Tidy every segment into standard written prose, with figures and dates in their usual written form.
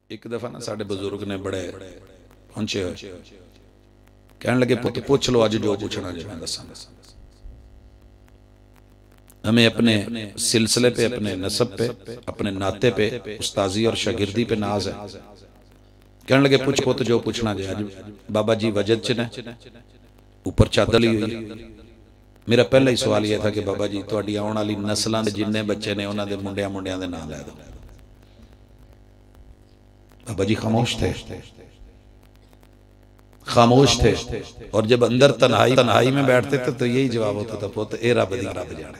एक दफा ना साडे बुजुर्ग ने बड़े पहुंचे हुए कहने लगे, पुत पूछ लो अज जो पूछना जो मैं दसांगा। हमें अपने सिलसिले पे, अपने नसब पे, अपने नाते पे, उस्ताजी और शागिर्दी पे नाज है। कहने लगे पूछ पुत जो पूछना जो। अज बाबा जी वजद च ने ऊपर चादर ली हुई। मेरा पहला ही सवाल यह था कि बाबा जी तुहाडी आने वाली नस्लों के जिन्ने बच्चे ने उन्होंने मुंडिया मुंडिया के नाम लै दो। बाबा जी खामोश थे, खामोश थे। और जब अंदर तन्हाई में बैठते थे तो यही जवाब होता था, पुत ए रब दी रब जाने,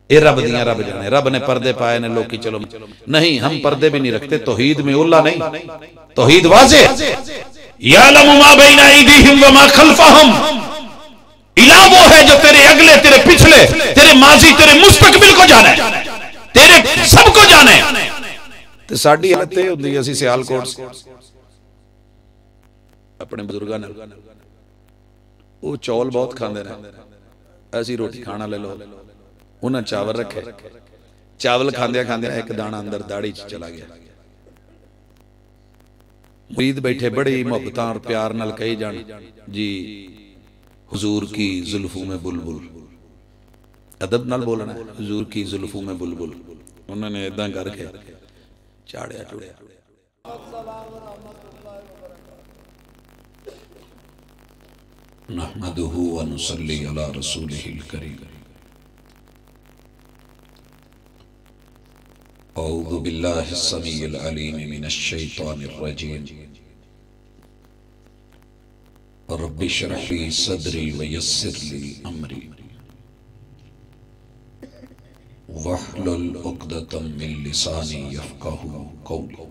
ए रब दियां रब जाने। रब ने पर्दे पाए ने लोकी चलो नहीं, हम पर्दे भी नहीं रखते। तौहीद में उल्ला नहीं, तौहीद वाज़े। यालमु मा बैना अयदीहिम व मा खल्फहुम। इलाह वो है जो तेरे अगले, तेरे पिछले, तेरे माजी, तेरे मुस्तकबिल को जाने, तेरे सबको जाने। ते साडी हालत ये हुंदी, असीं सियालकोट अपने बुजुर्गों ने वो चौल बहुत खाते हैं, ऐसी रोटी खाना ले लो, उन्हें चावल रखे, चावल खांदे खांदे एक दाना अंदर दाढ़ी च चला गया। मुरीद बैठे बड़ी मोहब्बत और प्यार नाल कही जान जी हुजूर की जुल्फों में बुलबुल, अदब नाल बोलना, हुजूर की जुल्फों में बुलबुल। उन्होंने इदा करके चाड़िया चुड़िया। नहमदुहु व नुसल्ली अला रसूलिहिल करीम। औज़ु बिल्लाहि समीइल अलीम मिनश शैतानिर रजीम। रब्बि इश्रह ली सदरी व यस्सिर ली अमरी वहलुल उक़दतम मिन लिसानी यफ़क़हू क़ौली।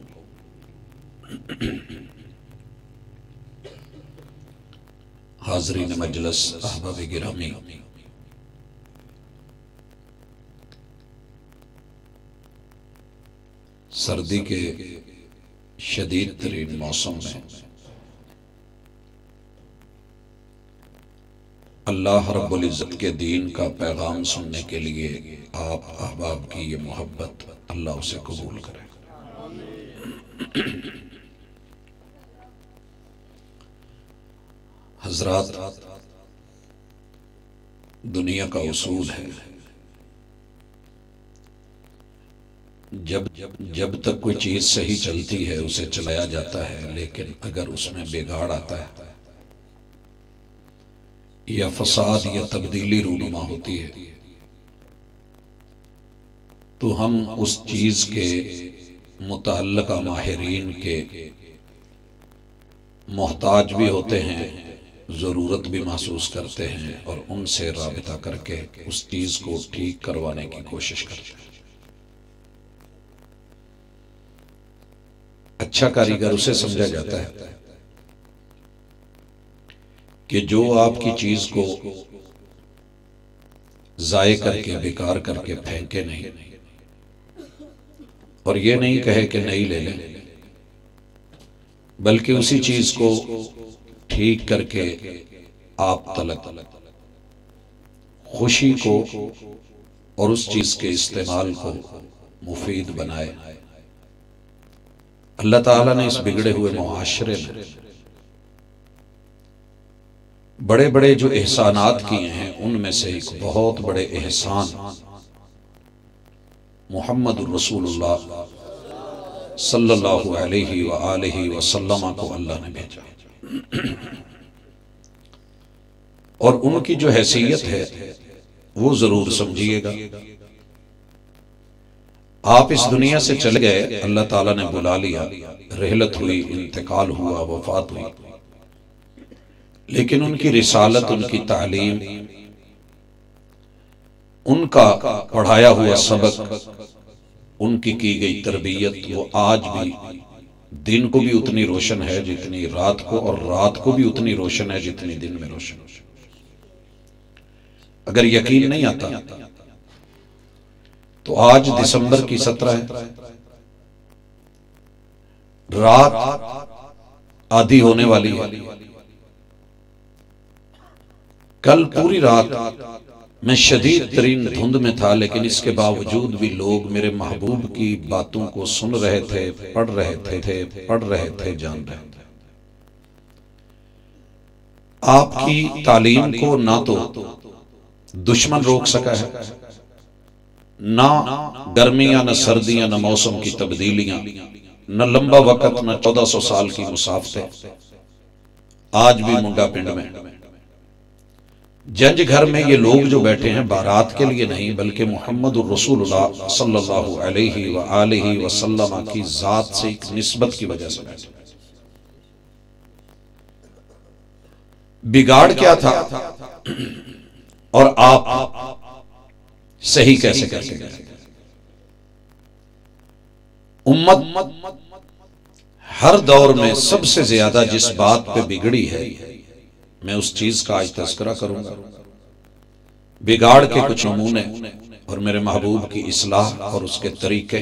हाज़रीन मजलिस, अहबाब गिरामी, सर्दी के शदीद तरीन मौसम में अल्लाह रब्बुल इज़्ज़त के दीन का पैगाम सुनने के लिए आप अहबाब की ये मोहब्बत अल्लाह उसे कबूल करे। हजरात, दुनिया का उसूल है, जब तक कोई चीज सही चलती है उसे चलाया जाता है, लेकिन अगर उसमें बिगाड़ आता है या फसाद या तब्दीली रूनुमा होती है तो हम उस चीज के मुतअल्लिका माहिरीन के मोहताज भी होते हैं, जरूरत भी महसूस करते हैं और उनसे राबिता करके उस चीज को ठीक करवाने की कोशिश करते हैं। अच्छा कारीगर उसे समझा जाता है कि जो आपकी चीज को जाये करके, बेकार करके फेंके नहीं और ये नहीं कहे कि नहीं ले लें, बल्कि उसी चीज को ठीक करके आप तलक खुशी को और उस चीज के इस्तेमाल को मुफीद बनाए। अल्लाह ताला ने इस बिगड़े हुए मुआशरे में बड़े बड़े जो एहसानात किए हैं, उनमें से एक बहुत बड़े एहसान मुहम्मद रसूलुल्लाह सल्लल्लाहु अलैहि व आलिहि वसल्लम को अल्लाह ने भेजा और उनकी जो हैसियत है वो जरूर समझिएगा। आप इस दुनिया से चले गए, अल्लाह ताला ने बुला लिया, रहलत हुई, इंतकाल हुआ, वफात हुई, लेकिन उनकी रिसालत, उनकी तालीम, उनका पढ़ाया हुआ सबक, उनकी की गई तरबियत, वो आज भी दिन को भी उतनी रोशन है जितनी रात को, और रात को भी उतनी रोशन है जितनी दिन में रोशन। अगर यकीन नहीं आता तो आज दिसंबर की 17 है, रात आधी होने वाली है, कल पूरी रात मैं शदीद तरीन धुंध में था, लेकिन इसके बावजूद भी लोग मेरे महबूब की बातों को सुन रहे थे, पढ़ रहे थे, जान रहे थे। आपकी तालीम को ना तो दुश्मन रोक सका है, ना गर्मियां, न सर्दियां, न मौसम की तब्दीलियां, न लंबा वक्त, न 1400 साल की मुसाफतें। आज भी मुंडा पिंड में जंज घर में ये लोग जो बैठे हैं बारात के लिए नहीं, बल्कि मुहम्मदुर रसूलुल्लाह सल्लल्लाहु अलैहि व आलिहि वसल्लम की जात से एक निस्बत की वजह से बैठे। बिगाड़ क्या था और आप सही कैसे करके गए? उम्मत हर दौर में सबसे ज्यादा जिस बात पे बिगड़ी है, मैं उस चीज का आज तज़किरा करूंगा। बिगाड़ के कुछ नमूने और मेरे महबूब की इस्लाह और उसके तरीके,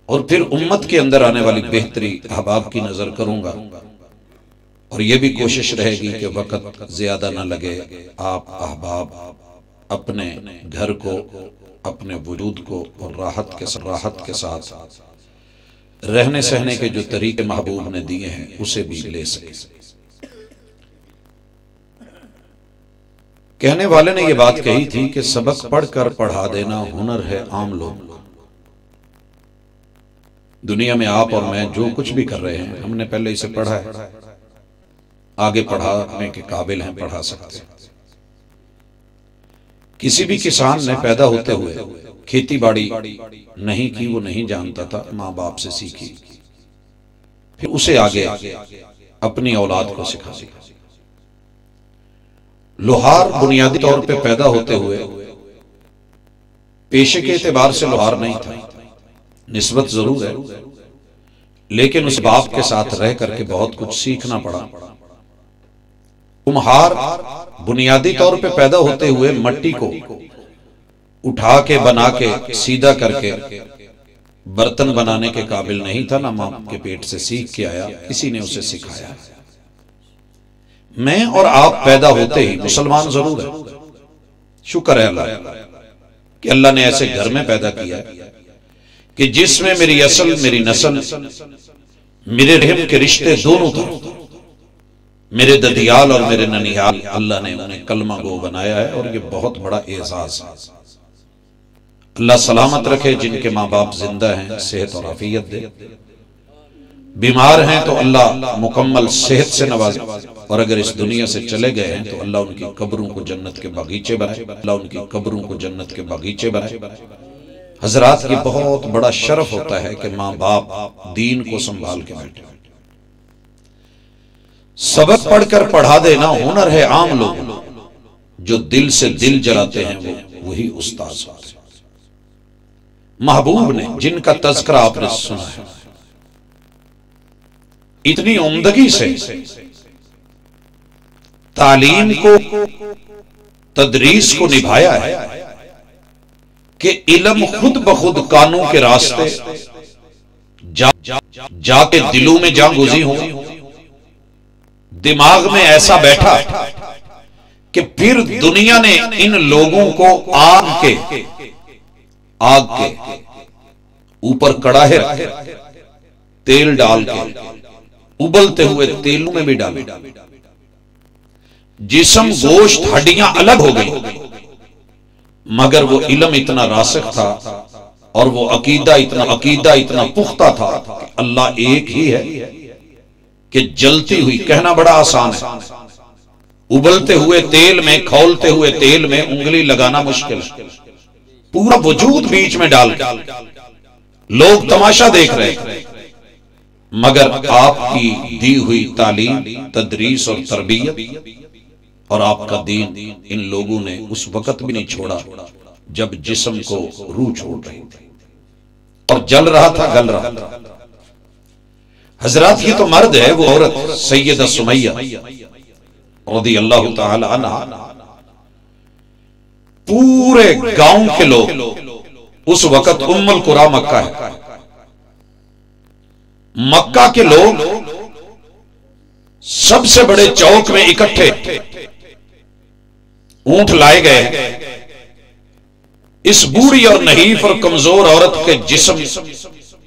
और फिर उम्मत के अंदर आने वाली बेहतरी अहबाब की नजर करूंगा। और यह भी कोशिश रहेगी कि वक्त ज्यादा ना लगे, आप अहबाब अपने घर को, अपने वजूद को और राहत के साथ रहने सहने के जो तरीके महबूब ने दिए हैं उसे भी ले सके। कहने वाले ने यह बात कही थी कि सबक पढ़कर पढ़ा देना हुनर है आम लोग। दुनिया में आप और मैं जो कुछ भी कर रहे हैं, हमने पहले इसे पढ़ा है, आगे पढ़ाने के काबिल हैं, पढ़ा सकते हैं। किसी भी किसान ने पैदा होते हुए खेती बाड़ी नहीं की, वो नहीं जानता था, माँ बाप से सीखी, फिर उसे आगे अपनी औलाद को सिखा। लोहार बुनियादी तौर पे पैदा होते हुए पेशे के एतबार से लोहार नहीं था, निस्बत जरूर है, लेकिन उस बाप के साथ रह करके बहुत कुछ सीखना पड़ा। कुम्हार बुनियादी तौर पे पैदा होते हुए मट्टी को उठा के बना के सीधा करके बर्तन बनाने के काबिल नहीं था, ना मां के पेट से सीख के आया, किसी ने उसे सिखाया। मैं और आप पैदा होते ही मुसलमान जरूर है, शुक्र है अल्लाह कि अल्लाह ने ऐसे घर में पैदा किया कि जिसमें मेरी असल, मेरी नस्ल, मेरे रहम के रिश्ते दोनों तरफ, मेरे ददियाल और मेरे ननिहाल, अल्लाह ने उन्हें कलमा गो बनाया है। और ये बहुत बड़ा एजाज है। अल्लाह सलामत रखे जिनके माँ बाप जिंदा हैं, सेहत और आफियत दे। बीमार हैं तो अल्लाह मुकम्मल सेहत से नवाजे, और अगर इस दुनिया से चले गए हैं तो अल्लाह उनकी कब्रों को जन्नत के बागीचे बनाए, अल्लाह उनकी कब्रों को जन्नत के बागीचे बनाए। हजरात, ये बहुत बड़ा शर्फ होता है कि माँ बाप दीन को संभाल के बैठे। सबक पढ़कर पढ़ा देना हुनर है आम लोग, जो दिल से दिल जलाते हैं वो वही उस्ताद होते हैं। महबूब ने जिनका तज़किरा आपने सुना है, इतनी उम्दगी से तालीम को, तदरीस को निभाया है कि इल्म खुद बखुद कानों के रास्ते जाके दिलों में जा गुज़ी हो, दिमाग में ऐसा बैठा कि फिर दुनिया ने इन लोगों को आग के ऊपर कड़ाहे रखे, तेल डाल के उबलते हुए तेलों में भी डाले, जिस्म गोश्त हड्डियां अलग हो गई, मगर वो इल्म इतना रासिख था और वो अकीदा इतना पुख्ता था कि अल्लाह एक ही है। कि जलती हुई, कहना बड़ा आसान है, उबलते हुए तेल में, खौलते हुए तेल में उंगली लगाना मुश्किल है। पूरा वजूद बीच में डाल लोग तमाशा देख रहे हैं, मगर आपकी दी हुई तालीम, तदरीस और तरबियत और आपका दीन इन लोगों ने उस वक्त भी नहीं छोड़ा जब जिस्म को रूह छोड़ रही थी और जल रहा था, गल रहा था। हजरात, ये तो मर्द है, वो औरत सैयदा सुमैया रज़ियल्लाहु ताला अन्हा, पूरे गांव के लोग उस वक्त उम्मुल कुरा मक्का है, मक्का के लोग सबसे बड़े चौक में इकट्ठे ऊंट लाए गए। इस बूढ़ी और नहीफ और कमजोर औरत के जिस्म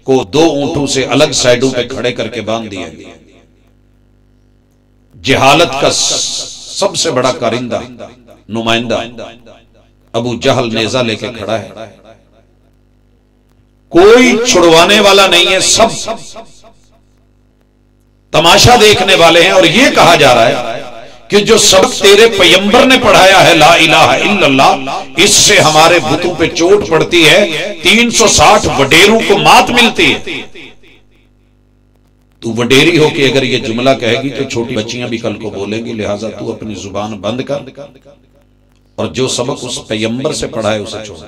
को दो ऊंटों से अलग साइडों पे खड़े करके बांध दिया गया। जहालत का सबसे बड़ा कारिंदा नुमाइंदा अबू जहल नेजा लेके खड़ा है। कोई छुड़वाने वाला नहीं है, सब तमाशा देखने वाले हैं। और यह कहा जा रहा है कि जो सबक तेरे पैगंबर ने पढ़ाया है ला इलाहा इल्लल्लाह, इससे हमारे बुतों पे चोट पड़ती है, 360 वडेरों को मात मिलती है। तू वडेरी हो कि अगर ये जुमला कहेगी तो छोटी बच्चियां भी कल को बोलेंगी, लिहाजा तू अपनी जुबान बंद कर और जो सबक उस पैगंबर से पढ़ा है उसे छोड़।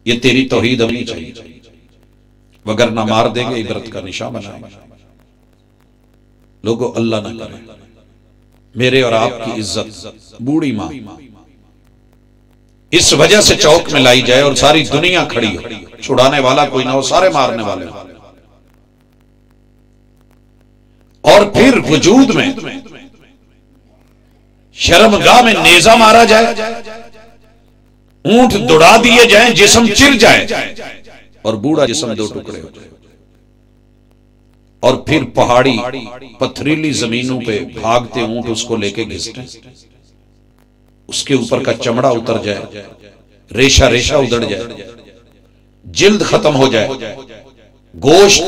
ये तेरी तौहीद होनी चाहिए, वगरना मार देंगे, इबरत का निशान बनाएंगे। लोगों अल्लाह ना करे मेरे और आपकी इज्जत बूढ़ी मां इस वजह से चौक में लाई जाए और सारी दुनिया खड़ी हो, छुड़ाने वाला कोई ना हो, सारे मारने वाले हो। और फिर वजूद में शर्मगाह में नेजा मारा जाए, ऊंट दौड़ा दिए जाएं, जिस्म चिर जाए और बूढ़ा जिस्म दो टुकड़े हो जाए। और फिर पहाड़ी पथरीली जमीनों पे भागते ऊंट उसको लेके घिसटे, उसके ऊपर का चमड़ा उतर जाए, रेशा रेशा उधड़ जाए, जिल्द खत्म हो जाए, गोश्त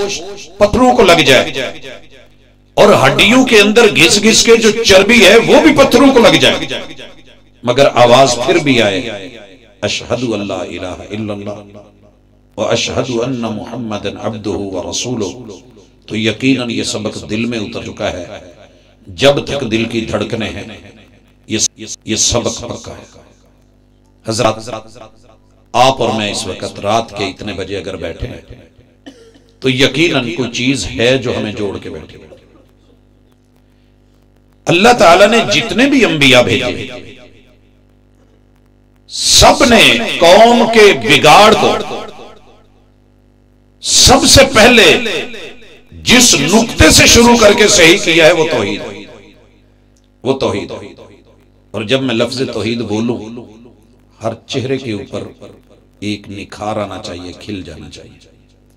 पत्थरों को लग जाए और हड्डियों के अंदर घिस घिस के जो चर्बी है वो भी पत्थरों को लग जाए, मगर आवाज फिर भी आए अशहदु अल्ला इलाहा इल्लल्लाह व अशहदु अन्ना मुहम्मदन अब्दुहु व रसूलुहु। तो यकीनन ये सबक दिल में उतर चुका है। जब तक दिल की धड़कनें हैं ये सबक पक्का है। हजरत आप और मैं इस वक्त रात के इतने बजे अगर बैठे हैं तो यकीनन कोई चीज है जो हमें जोड़ के बैठे। अल्लाह ताला ने जितने भी अंबिया भेजे सब ने कौम के बिगाड़ को सबसे पहले जिस नुक्ते से शुरू करके सही किया है वो तौहीद, वो तौहीद। और जब मैं लफ्ज तौहीद बोलूं हर चेहरे के ऊपर एक निखार आना चाहिए, खिल जाना चाहिए।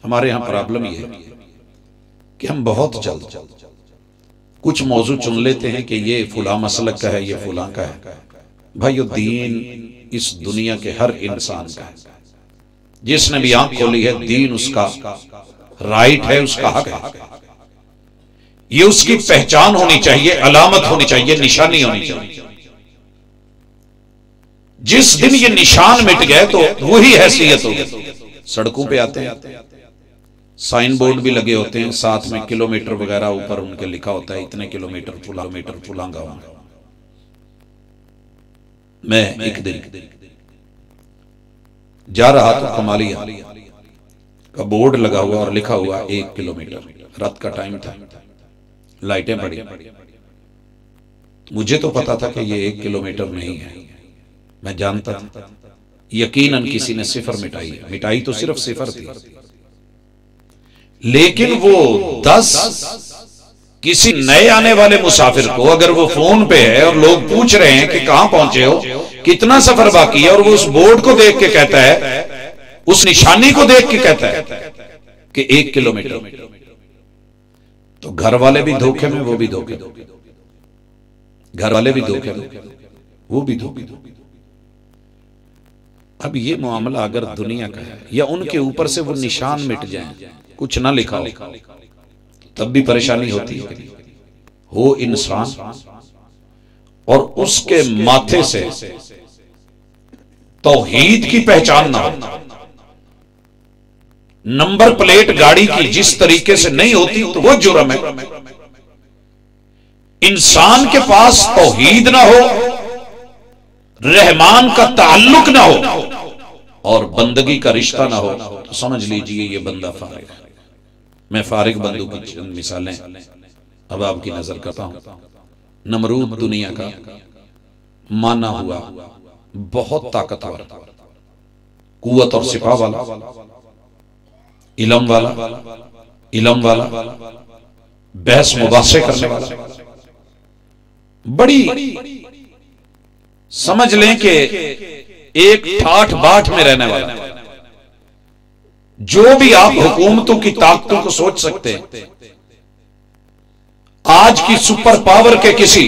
हमारे यहां प्रॉब्लम यह है कि हम बहुत जल्द कुछ मौजू चुन लेते हैं कि ये फुला मसलक का है, ये फुला का है। भाई ये दीन इस दुनिया के हर इंसान का है। जिसने भी आंख खोली है दीन उसका राइट है, उसका हक है। ये उसकी पहचान होनी चाहिए, अलामत होनी चाहिए, निशानी होनी चाहिए। जिस दिन ये निशान मिट गए तो वही हैसियत होगी। सड़कों पे आते हैं, साइन बोर्ड भी लगे होते हैं, साथ में किलोमीटर वगैरह ऊपर उनके लिखा होता है इतने किलोमीटर फुला गांव। मैं एक दिन जा रहा था, कमालिया का बोर्ड लगा हुआ और लिखा हुआ 1 किलोमीटर। रात का टाइम था, लाइटें पड़ी। मुझे तो पता था कि ये 1 किलोमीटर नहीं है, मैं जानता था। यकीनन किसी ने सिफर मिटाई है, मिटाई तो सिर्फ सिफर थी, लेकिन वो 10 किसी नए आने वाले मुसाफिर को अगर वो फोन पे है और लोग पूछ रहे हैं कि कहां पहुंचे हो, कितना सफर बाकी है, और वो उस बोर्ड को देख के कहता है, उस निशानी को देख के कहता है कि 1 किलोमीटर, तो घर वाले भी धोखे में, वो भी धोखे, घर वाले भी धोखे में, वो भी धोखे। अब ये मामला अगर दुनिया का है या उनके ऊपर से वो निशान मिट जाए, कुछ ना लिखा हो, तब भी परेशानी होती है। हो इंसान और उसके माथे से तौहीद की पहचान ना हो, नंबर प्लेट गाड़ी की जिस तरीके से नहीं होती तो वो जुर्म है। इंसान के पास तौहीद ना हो, रहमान का ताल्लुक ना हो और बंदगी का रिश्ता ना हो, तो समझ लीजिए ये बंदा फारिग है। मैं फारिग बंदों की चंद मिसालें अब आपकी नजर करता हूं। नमरूद दुनिया का माना हुआ बहुत ताकतवर, कुव्वत और सिपा वाला, इलम वाला, बहस मुबासे करने वाला, बड़ी समझ लें कि एक ठाठ बाट में रहने वाला, जो भी आप हुकूमतों की ताकतों को सोच सकते हैं, आज की सुपर पावर के किसी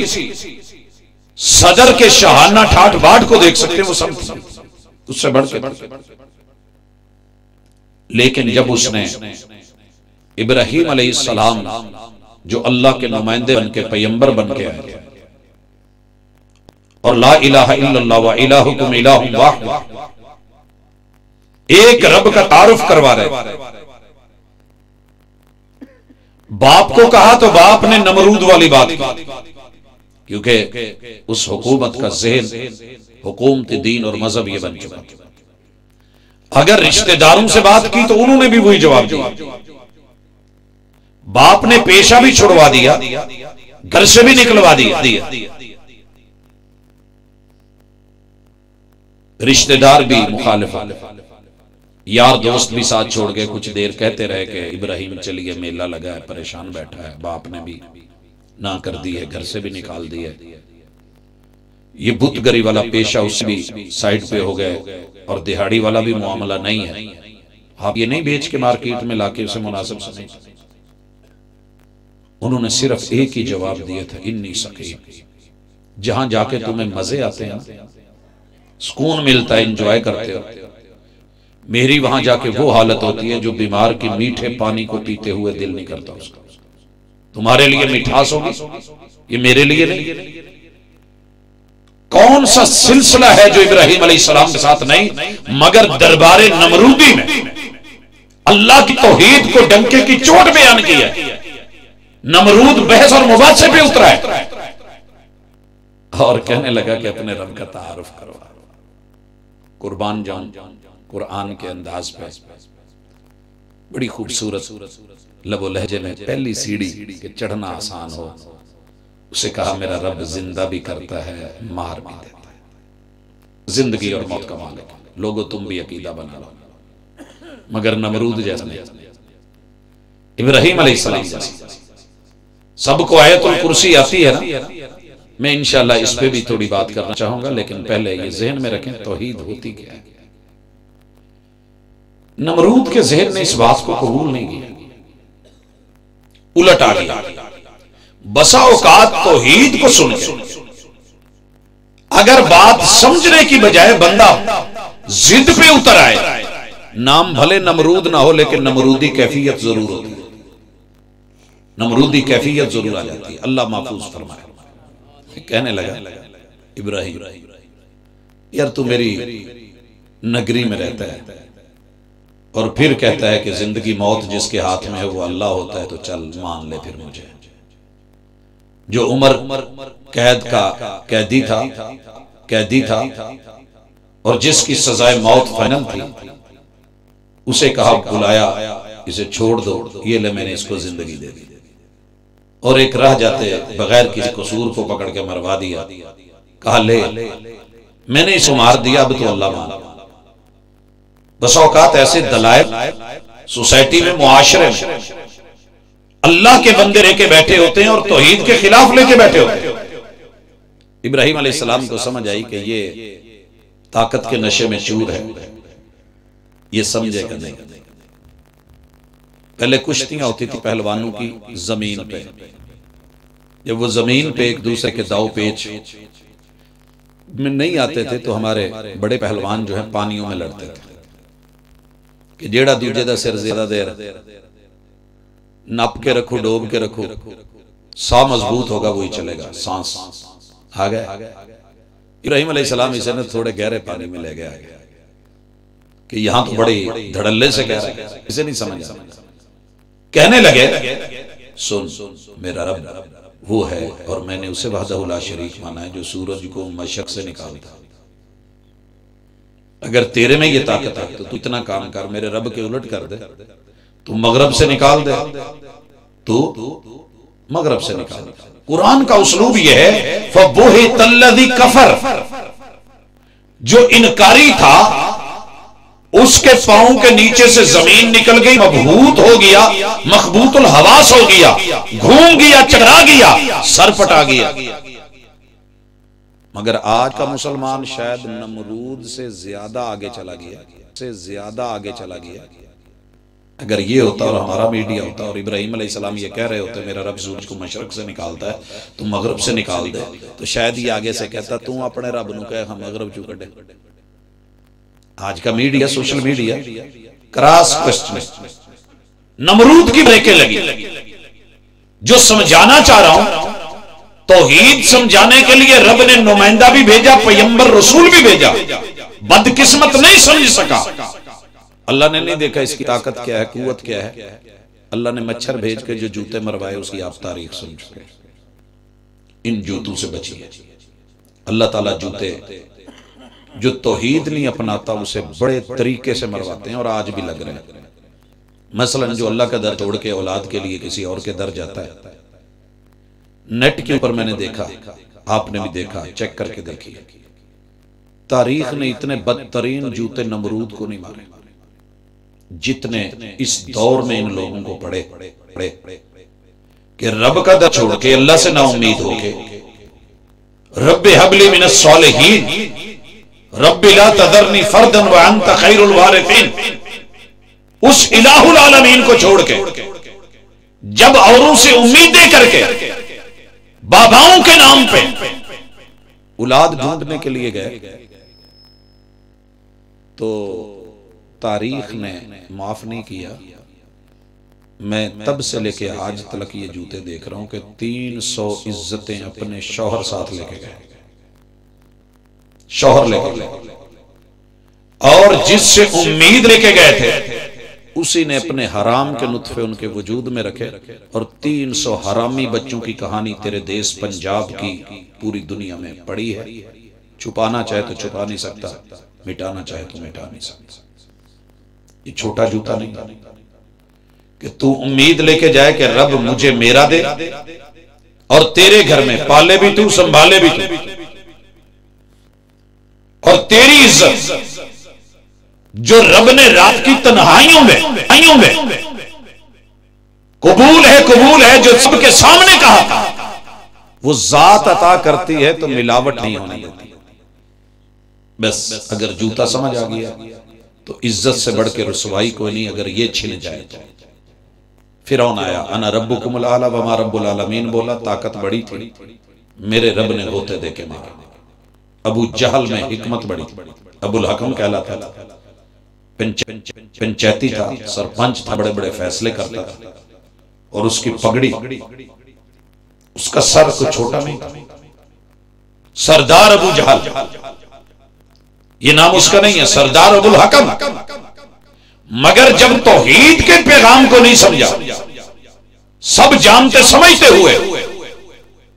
सदर के शहाना ठाठ बाट को देख सकते हैं, वो सब उससे बढ़ के। लेकिन जब उसने इब्राहीम अलैहिस्सलाम जो अल्लाह के नुमाइंदे बन के पैगंबर बन के आए और ला इलाहा इल्लल्लाह व इलाहुकुम इलाहुन वाहिद, एक रब का तारुफ करवा रहे, बाप को कहा तो बाप ने नमरूद वाली बात की, क्योंकि उस हुकूमत का ज़हन हुकूमत दीन और मजहब ये बन चुका। अगर रिश्तेदारों से बात की तो उन्होंने भी वही जवाब दिया, बाप ने पेशा भी छुड़वा दिया, घर से भी निकलवा दिया, रिश्तेदार भी मुखालिफ, यार दोस्त भी साथ छोड़ गए। कुछ देर कहते रहे कि इब्राहीम चलिए, मेला लगा है, परेशान बैठा है, बाप ने भी ना कर दी है, घर से भी निकाल दी है, ये बुतगरी वाला पेशा उससे भी साइड पे हो गए और दिहाड़ी वाला भी मामला नहीं है, आप ये नहीं बेच के मार्केट में लाके उसे मुनासिब समझ। उन्होंने सिर्फ एक ही जवाब दिया था, इन्नी सकीम, जहां जाके तुम्हें मजे आते हैं, सुकून मिलता है, एंजॉय करते हो, मेरी वहां जाके वो हालत होती है जो बीमार की मीठे पानी को पीते हुए दिल नहीं करता उसका। तुम्हारे लिए मिठास होगी, ये मेरे लिए नहीं। कौन सा सिलसिला है जो इब्राहीम अलैहिस्सलाम के साथ नहीं, मगर दरबारे नमरूदी में अल्लाह की तौहीद को डंके की चोट बयान की है। नमरूद बहस और मुबासे पे उतरा है और कहने लगा कि अपने रब का तारुफ करो। कुर्बान जान कुरान के अंदाज पे बड़ी खूबसूरत लबो लहजे में पहली सीढ़ी के चढ़ना आसान हो, उसे कहा मेरा रब जिंदा भी करता है, मार भी देता है, जिंदगी और मौत का मालिक। लोगों तुम भी अकीदा बना लो, मगर नमरूद जैसा नहीं, इब्राहीम अलैहिस्सलाम। सबको आयतुल कुर्सी आती है ना, मैं इंशाअल्लाह इस पे भी थोड़ी बात करना चाहूंगा, लेकिन पहले ये जहन में रखें तौहीद होती क्या है। नमरूद के जहन ने इस बात को कबूल नहीं किया, उलट आ गया। बसा औकात तौहीद को सुन के अगर बात समझने की बजाय बंदा जिद पे उतर आए, नाम भले नमरूद ना हो लेकिन नमरूदी कैफियत जरूर होती है, नमरूदी कैफियत जरूर आ जाती है। अल्लाह महफूज फरमाए। कहने लगा इब्राहीम यार तू मेरी नगरी में रहता है और फिर कहता है कि जिंदगी मौत जिसके हाथ में है वो अल्लाह होता है, तो चल मान ले फिर मुझे। जो उमर कैद का कैदी था और जिसकी सजाए मौत फाइनल थी, उसे कहा बुलाया, इसे छोड़ दो, ये ले मैंने इसको जिंदगी दे दी। और एक रह जाते बगैर किसी कसूर को पकड़ के मरवा दिया, कहा ले मैंने इसे मार दिया, अब तो अल्लाह मान। बस औकात ऐसे दलाइल सोसाइटी में, मुआशरे में अल्लाह के बंदे लेके बैठे होते हैं और तौहीद के खिलाफ लेके बैठे होते हैं। इब्राहीम अलैहिस्सलाम को समझ आई कि ये ताकत के नशे में चूर है, ये समझेगा नहीं। पहले कुश्तियां होती थी पहलवानों की जमीन पे, जब वो जमीन पे एक दूसरे के दाव पेच में नहीं आते थे तो हमारे बड़े पहलवान जो है पानियों में लड़ते थे कि जेड़ा दूजे दा सिर ज्यादा देर नप के रखो, डोब के रखो, सा मजबूत होगा वही चलेगा। सांस आ गए। इब्राहीम अलैहिस्सलाम इसे ने थोड़े गहरे पानी में ले गया कि यहां तो बड़ी धड़ल्ले से कह रहा है, इसे नहीं समझ। कहने लगे सुन मेरा रब वो है और मैंने उसे वहदहु ला शरीक माना है जो सूरज को मशक से निकालता। अगर तेरे में ये ताकत है तो तू इतना काम कर, मेरे रब के उलट कर दे, तू मगरब से निकाल दे, तू मगरब से निकाल। कुरान का उसलूब यह है फबुहितल्लज़ी कफर, जो इनकारी था उसके पांव के नीचे से जमीन निकल गई, मबहूत हो गया, मखबूतुल हवास हो गया, घूम गया, चकरा गया, सर पटा गया। मगर आज का मुसलमान शायद नमरूद से ज्यादा आगे चला गया, अगर ये होता और हमारा मीडिया होता और इब्राहिम अलैहिस्सलाम ये कह रहे होते मेरा रब सूरज को मशरक से निकालता है तो मगरब से निकाल दे, तो शायद ये आगे से कहता तू अपने रब नूं कह हम मगरब चू कढे। आज का media, social media cross question, Namrud की ब्रेकें लगी। जो समझाना चाह रहा हूं, तौहीद समझाने के लिए रब ने नुमाइंदा भी भेजा, पैगंबर रसूल भी भेजा, बदकिस्मत नहीं समझ सका। अल्लाह ने नहीं देखा इसकी ताकत क्या है, कुव्वत क्या है। अल्लाह ने मच्छर भेज के जो जूते मरवाए उसकी आप तारीख सुन चुके। इन जूतों से बचिए। अल्लाह ताला जूते जो तौहीद नहीं अपनाता उसे बड़े तरीके से मरवाते हैं और आज भी लग रहे हैं। मसलन जो अल्लाह का दर तोड़ के औलाद के लिए किसी और के दर जाता है, नेट के ऊपर मैंने देखा, आपने भी देखा, चेक करके देखिए, तारीख ने इतने बदतरीन जूते नमरूद को नहीं मारे जितने इस दौर में इन लोगों को पड़े कि रब का दर छोड़ के अल्लाह से ना उम्मीद होके रब्बे हबली मिनस सालिहीन, रब्बी ला तदरनी फर्दन व अंत खैरुल वारिसीन, उस इलाहुल आलमीन को छोड़ के जब औरों से उम्मीदें करके बाबाओं के नाम पे औलाद ढूंढने के लिए गए तो तारीख ने माफ नहीं किया। मैं तब से लेके आज तक ये जूते देख रहा हूं कि 300 इज्जतें अपने शौहर साथ लेके गए, शौहर लेके गए, और जिससे उम्मीद लेके गए थे उसी ने अपने हराम के नुत्फे उनके वजूद में रखे। और 300 हरामी बच्चों की कहानी तेरे देश पंजाब की पूरी दुनिया में पड़ी है। छुपाना चाहे तो छुपा नहीं सकता, मिटाना चाहे तो मिटा नहीं सकता। ये छोटा जूता नहीं कि तू उम्मीद लेके जाए कि रब मुझे मेरा दे और तेरे घर में पाले भी तू, संभाले भी तू, और तेरी इज्जत जो रब ने रात की तन्हाइयों में कबूल है जो सबके सामने कहा था, वो जात अता करती है तो मिलावट नहीं होने देती। बस अगर जूता समझ आ गया तो इज्जत से बढ़ के रुसवाई कोई नहीं। अगर ये छिन जाए तो फिरौन आया, अना रब्बुकुमुल आला व मा रब्बुल आलमीन बोला, ताकत बड़ी थी, मेरे रब ने होते दे के मारा। अबू जहल में हिकमत बड़ी, अबुल हकम कहलाता था, पंचायती था, सरपंच था, बड़े बड़े फैसले करता था, और उसकी पगड़ी, उसका सर को छोटा नहीं था। सरदार अबू जहल, ये नाम उसका नहीं है, सरदार अबुल हकम। मगर जब तौहीद के पैगाम को नहीं समझा, सब जानते समझते हुए,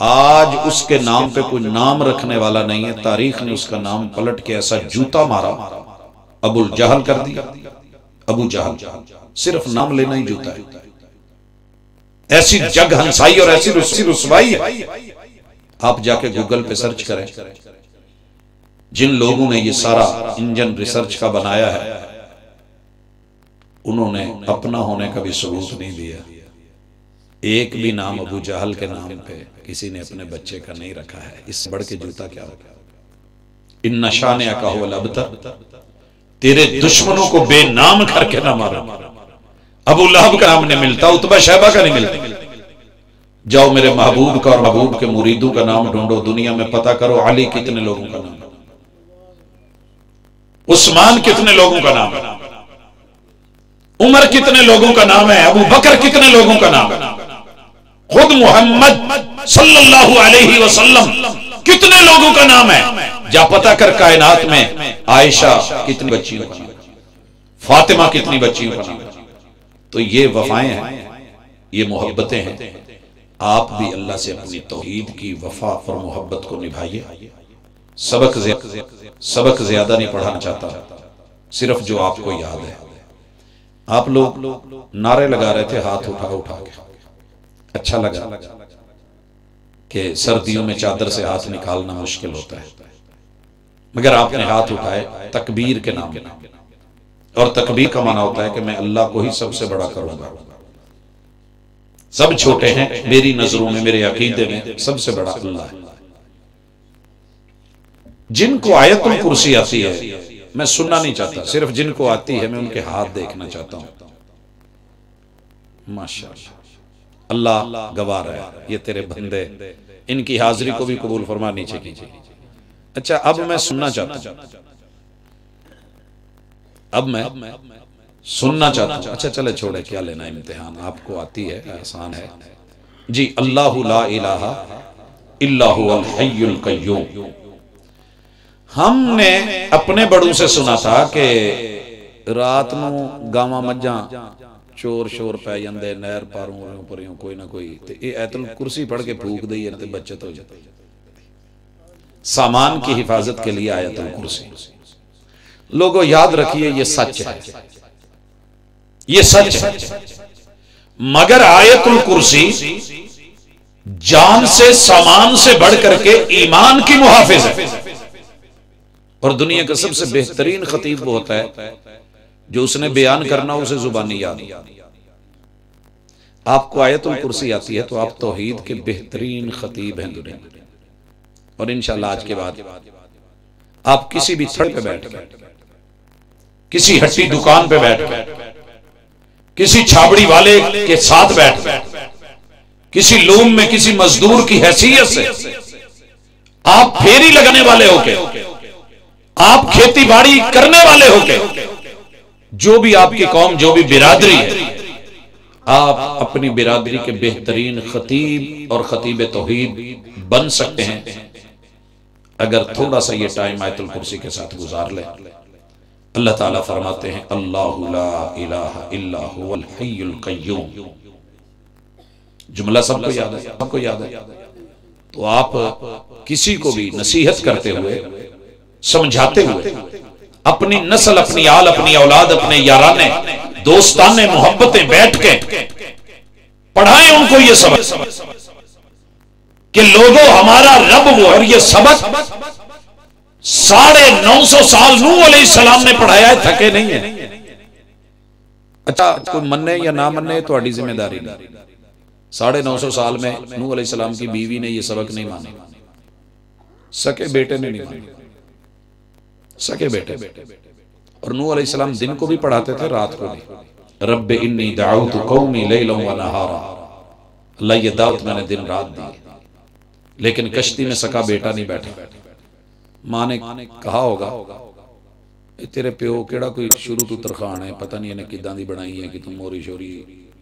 आज उसके नाम पे कोई नाम रखने वाला नहीं है। तारीख ने उसका नाम पलट के ऐसा जूता मारा, अबुल जहल कर दिया। अबू जहल सिर्फ नाम लेना ही जूता है। ऐसी जग हंसाई और ऐसी रुसवाई है। आप जाके गूगल पे सर्च करें, जिन लोगों ने ये सारा इंजन रिसर्च का बनाया है उन्होंने अपना होने का भी सबूत नहीं दिया। एक भी नाम अबू जहल के नाम पे किसी ने अपने बच्चे का नहीं रखा है। इससे बढ़ के जूता क्या होगा। इन नशाने का हुआ अबतर, तेरे दुश्मनों को बेनाम करके ना मारा। अबू लहब का नाम नहीं मिलता, उतबा शैबा का नहीं मिलता। जाओ मेरे महबूब का और महबूब के मुरीदों का नाम ढूंढो, दुनिया में पता करो अली कितने लोगों का नाम है, उस्मान कितने लोगों का नाम है, उमर कितने लोगों का नाम है, अबू बकर कितने लोगों का नाम है, खुद मोहम्मद सल्लल्लाहु अलैहि वसल्लम कितने लोगों का नाम है। जा पता कर कायनात में आयशा कितनी बच्चियों का नाम, फातिमा कितनी बच्चियों का नाम। तो ये वफाएं हैं, ये मोहब्बतें हैं। आप भी अल्लाह से अपनी तौहीद की वफा और मोहब्बत को निभाइए। सबक ज्यादा नहीं पढ़ाना चाहता, सिर्फ जो आपको याद है। आप लोग नारे लगा रहे थे हाथ उठा उठा के, अच्छा लगा कि सर्दियों में चादर से हाथ निकालना मुश्किल होता है, मगर आपने हाथ उठाए तकबीर के नाम पे, और तकबीर का माना होता है कि मैं अल्लाह को ही सबसे बड़ा करूंगा। सब छोटे हैं मेरी नजरों में, मेरे अकीदे में सबसे बड़ा अल्लाह है। जिनको आयतुल कुर्सी आती है, मैं सुनना नहीं चाहता, सिर्फ जिनको आती है मैं उनके हाथ देखना चाहता हूं। माशाअल्लाह, अल्लाह गवाह है, ये तेरे बंदे, इनकी हाजिरी को भी कबूल फरमा, नीचे कीजिए। अच्छा, अब मैं सुनना चाहता हूं, अब मैं सुनना चाहता हूं। अच्छा चले, छोड़े, क्या लेना इम्तिहान, आपको आती है, आसान है जी। अल्लाहु ला इलाहा इल्ला हुवल हय्युल कय्यूम। हमने अपने बड़ों से सुना था कि रात नूं गावां मज्जां चोर शोर पै जांदे, नहर पारों परों कोई ना कोई, ते ये आयतुल कुर्सी पढ़ के फूक दईए ते बचत हो जाती। सामान की हिफाजत के लिए आयतुल कुर्सी। लोगों याद रखिए, ये सच है, ये सच है। मगर आयतुल कुर्सी जान से, सामान से बढ़ करके ईमान की मुहाफिज है। और दुनिया का सबसे बेहतरीन खतीब वो होता है जो उसने बयान करना उसे जुबानी याद। आपको आयतुल कुर्सी आती है तो आप तौहीद के बेहतरीन खतीब हैं दुनिया में। और इंशाअल्लाह आज के बाद आप किसी भी छड़ पे बैठ कर, किसी हट्टी दुकान पे बैठ कर, किसी छाबड़ी वाले के साथ बैठ कर, किसी लूम में किसी मजदूर की हैसियत से, आप फेरी लगाने वाले होके, आप खेती बाड़ी करने वाले होके, जो भी आपकी कौम, जो भी बिरादरी है, आप अपनी बिरादरी के बेहतरीन खतीब और खतीब तौहीद बन सकते हैं अगर थोड़ा सा ये टाइम आयतुल कुर्सी के साथ गुजार ले। अल्लाह ताला फरमाते हैं, अल्लाहु ला इलाहा इल्ला हुवल हय्युल कय्यूम। जुमला सबको याद है, सबको याद है। तो आप किसी को भी नसीहत करते हुए, समझाते हुए, अपनी नस्ल, अपनी आल, अपनी औलाद, अपने याराने, दोस्ताने, मोहब्बतें बैठ के पढ़ाएं उनको ये सबक कि लोगों हमारा रब वो। और ये सबक 950 साल नूह अलैहिस्सलाम ने पढ़ाया है, थके नहीं है। अच्छा, कोई मन्ने या ना मन्ने तुम्हारी जिम्मेदारी नहीं। 950 साल में नूह अलैहिस्सलाम की बीवी ने ये सबक नहीं माने, सके बेटे ने नहीं माने, सके बेटे। और नूह अलैहिस्सलाम दिन को भी पढ़ाते थे, रात को भी। रब्बे इन्नी दअउतु कौमी लैलन व नहारा। अल्लाह ये दावत मैंने दिन रात दी, लेकिन कश्ती में सका बेटा नहीं बैठा। मां ने कहा होगा, तेरे प्यो केड़ा कोई शुरू तो तरखान है, पता नहीं इन्हें किदां दी बनाई है कि तुम मोरी शोरी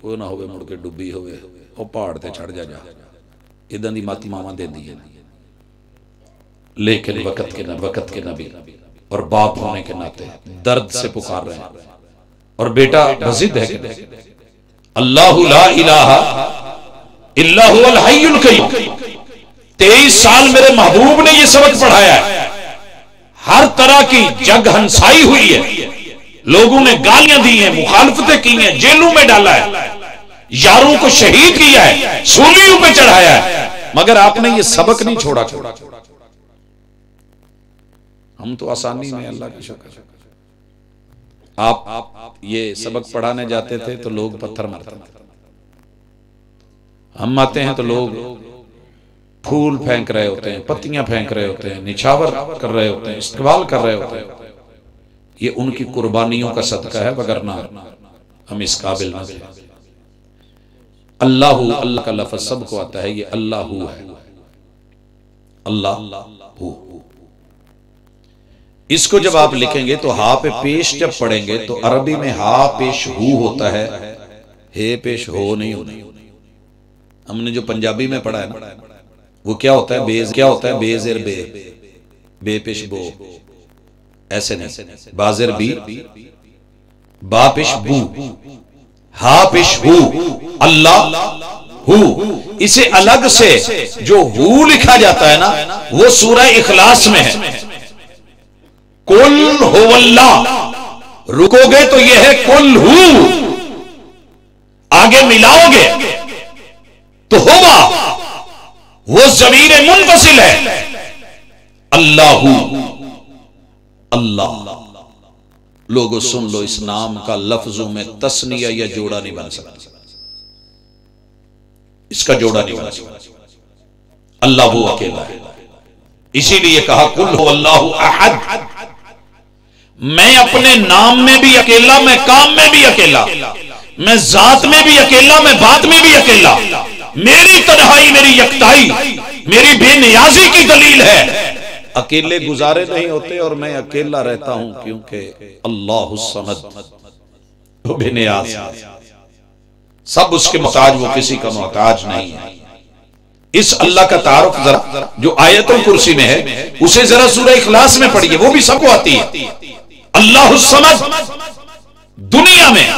वो ना होवे, मुड़ के डुबी होवे, वो पहाड़ ते चढ़ जा। इदां दी मत मावा देंदी है। लेकिन वक्त के नबी और बाप होने के नाते दर्द से पुकार रहे हैं। और बेटा जिद है कि अल्लाहु ला इलाहा इल्ला हुवल हय्युल कय्यूम। 23 साल मेरे महबूब ने यह सबक पढ़ाया है। हर तरह की जग हंसाई हुई है, लोगों ने गालियां दी हैं, मुखालफतें की हैं, जेलों में डाला है, यारों को शहीद किया है, सूलियों पे चढ़ाया है, मगर आपने ये सबक नहीं छोड़ा। हम तो आसानी में, अल्लाह की शुक्र, आप ये सबक पढ़ाने जाते थे तो लोग पत्थर मारते थे, हम आते हैं तो लोग फूल फेंक रहे होते हैं, पत्तियां फेंक रहे होते हैं, निछावर कर रहे होते हैं, इस्तेमाल कर रहे होते हैं। ये उनकी कुर्बानियों का सदका है, वगरना हम इस काबिल न थे। अल्लाह, अल्लाह का लफ्ज सबको आता है, ये अल्लाहू है, अल्लाहू। इसको जब आप लिखेंगे तो हा पे पेश जब पढ़ेंगे तो अरबी में हा पेश हु होता है, हे पेश हो नहीं होता। हमने जो पंजाबी में पढ़ा है ना, वो क्या होता है, बेज क्या होता है, बेजेर बे, बे पेश बो, ऐसे नहीं, बाजेर बी, बा पेश बू, हा पेश हु, अल्लाह हु। इसे अलग से जो हु लिखा जाता है ना, वो सूरह इखलास में है। कुल हुवल्लाह, रुकोगे तो यह है कुल हु, आगे मिलाओगे तो होगा, वो ज़मीर मुनफसिल है, अल्लाहू, अल्लाह। लोगों सुन लो, इस नाम का लफ्जों में तस्निया या जोड़ा नहीं बन सकता, इसका जोड़ा नहीं बन सकता। अल्लाह वो अकेला है। इसीलिए कहा कुल हुवल्लाहु अहद, मैं अपने नाम में भी अकेला, मैं काम में भी अकेला, मैं जात में भी अकेला, मैं बात में भी अकेला। मेरी तन्हाई, मेरी यकताई, मेरी बेनियाजी की दलील है। अकेले गुजारे नहीं होते और मैं अकेला रहता हूं क्योंकि अल्लाहु समद, वो बेनियाज, सब उसके मोहताज, वो किसी का मोहताज नहीं है। इस अल्लाह का तारुफ जरा जो आयतुल कुर्सी में है उसे जरा सूरह इखलास में पढ़िए, वो भी सबको आती है। अल्लाहु समद, दुनिया में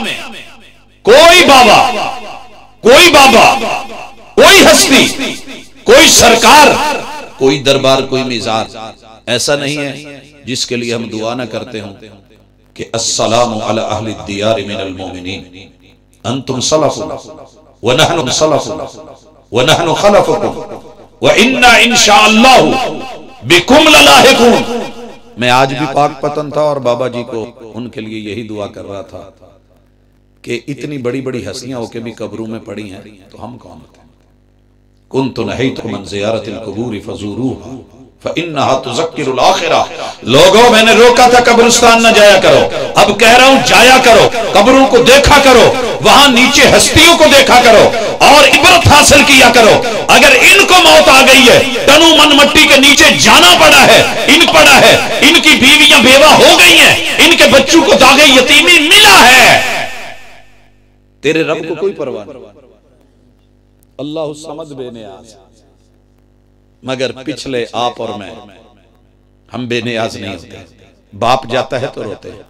कोई बाबा, कोई बाबा, कोई हस्ती, कोई सरकार, कोई दरबार, कोई मिजाज ऐसा नहीं है जिसके लिए हम दुआ न करते हो कि अस्सलामु अला अहलि दियार मिनल मोमिनीन अंतुम सलफुना व नहनु सलफुना व नहनु खलफुकुम व इन्ना इंशाअल्लाहु बिकुम ललाहिकून। मैं आज भी पाक पतन था और बाबा जी को उनके लिए यही दुआ कर रहा था कि इतनी बड़ी बड़ी हस्तियां होके भी कब्रों में पड़ी हैं तो हम कौन होते हैं। कुन्तु नहीतुकुम अन ज़ियारतिल क़ुबूर फ़ज़ूरूहा फ़इन्नहा तुज़क्किरुल आखिरह। लोगों, मैंने रोका था कब्रिस्तान न जाया करो, अब कह रहा हूं जाया करो, कब्रों को देखा करो, वहां नीचे हस्तियों को देखा करो और इबरत हासिल किया करो। अगर इनको मौत आ गई है, तनु मन मट्टी के नीचे जाना पड़ा है, इनकी बीवियां बेवा हो गई हैं, इनके बच्चों को दागे यतीमी मिला है, तेरे रब को कोई परवाह नहीं। अल्लाह समद बेनियाज, मगर पिछले आप और मैं, हम बेनियाज नहीं होते। बाप जाता है तो रोते हैं।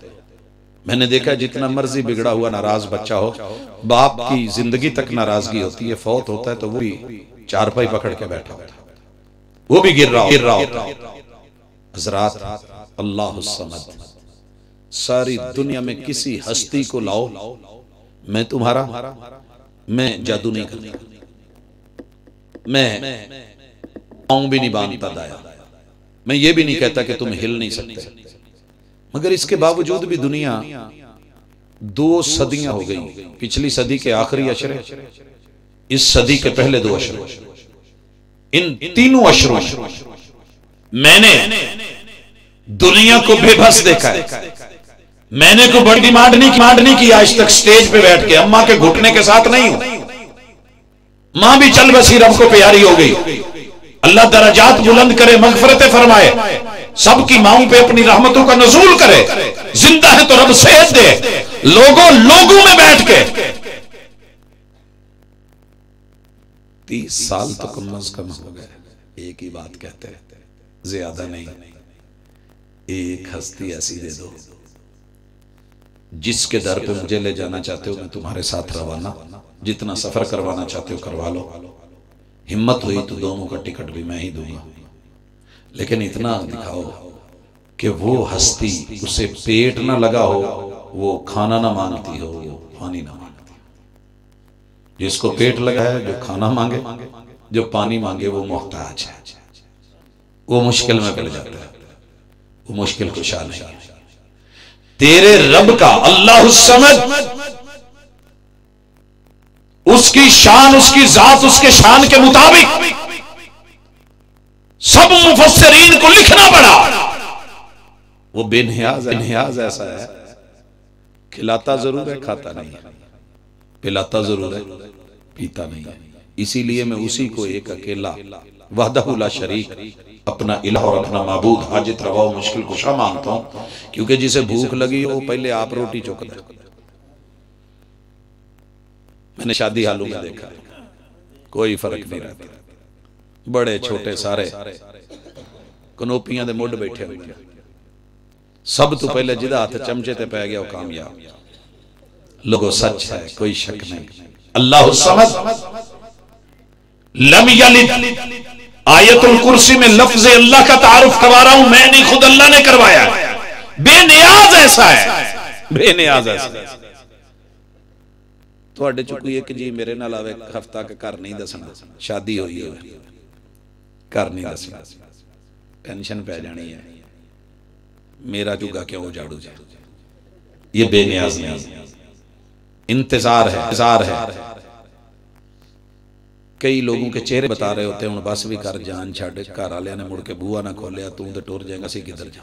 मैंने देखा जितना मर्जी बिगड़ा हुआ नाराज बच्चा हो, बाप की जिंदगी तक नाराजगी होती है, फौत होता है तो वो भी चारपाई पकड़ के बैठा होता है, वो भी गिर रहा होता है। हजरात, अल्लाह समद, सारी दुनिया में किसी हस्ती को लाओ, मैं तुम्हारा, मैं जादू नहीं करता, मैं पाँव भी नहीं बांधता दाया, मैं ये भी नहीं कहता कि तुम हिल नहीं सकते, मगर इसके बावजूद भी दुनिया 2 सदियां हो गई। पिछली सदी के आखिरी अशरे, इस सदी के पहले 2 अशरे, इन तीनों अशरों मैंने दुनिया को बेबस देखा है। मैंने को बड़ी डिमांड नहीं की आज तक स्टेज पे बैठ के, अम्मा के घुटने के साथ नहीं हूं, मां भी चल बसी रब को प्यारी हो गई। अल्लाह दरजात बुलंद करे, मगफरतें फरमाए, सबकी मांग पे अपनी रहमतों का नज़ूल करे। जिंदा है तो रब सेहत दे। लोगों में बैठ के 30 साल तो कम अज कम हो गए, एक ही बात कहते हैं, ज्यादा नहीं, एक हस्ती ऐसी दे दो जिसके दर पे मुझे ले जाना चाहते हो मैं तुम्हारे साथ रवाना, जितना सफर करवाना चाहते हो करवा लो, हिम्मत हुई तो दोनों का टिकट भी मैं ही दूंगा, लेकिन इतना दिखाओ कि वो हस्ती, उसे पेट ना लगा हो, वो खाना ना मांगती हो, वो पानी ना मांगती हो। जिसको पेट लगा है, जो खाना मांगे, जो पानी मांगे, वो मोहताज है, वो मुश्किल में पड़ जाता है, वो मुश्किल कुशा नहीं है। तेरे रब का अल्लाह समद, उसकी शान, उसकी जात, उसके शान के मुताबिक सब मुफस्सिरीन को लिखना पड़ा। वो बेनियाज ऐसा है, खिलाता जरूर है, खाता नहीं है, पिलाता जरूर है, पीता नहीं है। इसीलिए मैं उसी को एक अकेला वहदहु ला शरीक अपना इलाह और अपना माबूद, हाजित रवा मुश्किल कुशा मानता हूं, क्योंकि जिसे भूख लगी हो पहले आप रोटी चोकता। मैंने शादी हालों में देखा, कोई फर्क नहीं रहता, बड़े छोटे सारे कनोपियां दे मुड बैठे हुए, सब तो पहले जिदा हाथ चमचे ते पै गया वो कामयाब। लोगों सच है, कोई शक नहीं। अल्लाह समद लम यलिद, आयतुल कुर्सी में लफ्ज़ अल्लाह का तारुफ करवा रहा हूं, मैं नहीं, खुद अल्लाह ने करवाया। बेनियाज ऐसा है, बेनियाज ऐसा है। ਤੁਹਾਡੇ ਚ ਕੋਈ ਇੱਕ ਜੀ ਮੇਰੇ ਨਾਲ ਆਵੇ ਹਫਤਾ ਕ ਘਰ ਨਹੀਂ ਦੱਸਣਾ, शादी ਹੋਈ ਹੋਵੇ ਘਰ नहीं ਦੱਸਣਾ, टेंशन पै जानी है, मेरा जुगा क्यों झाड़ू जाए। ये बेनियाज नहीं, इंतजार है, इंतजार है। कई लोगों के चेहरे बता रहे होते हैं हुण बस भी कर जान छड़, घर वाले ने मुड़ के बूहा ना खोलिया, तू तो टुर जाएगा, सी किधर जा।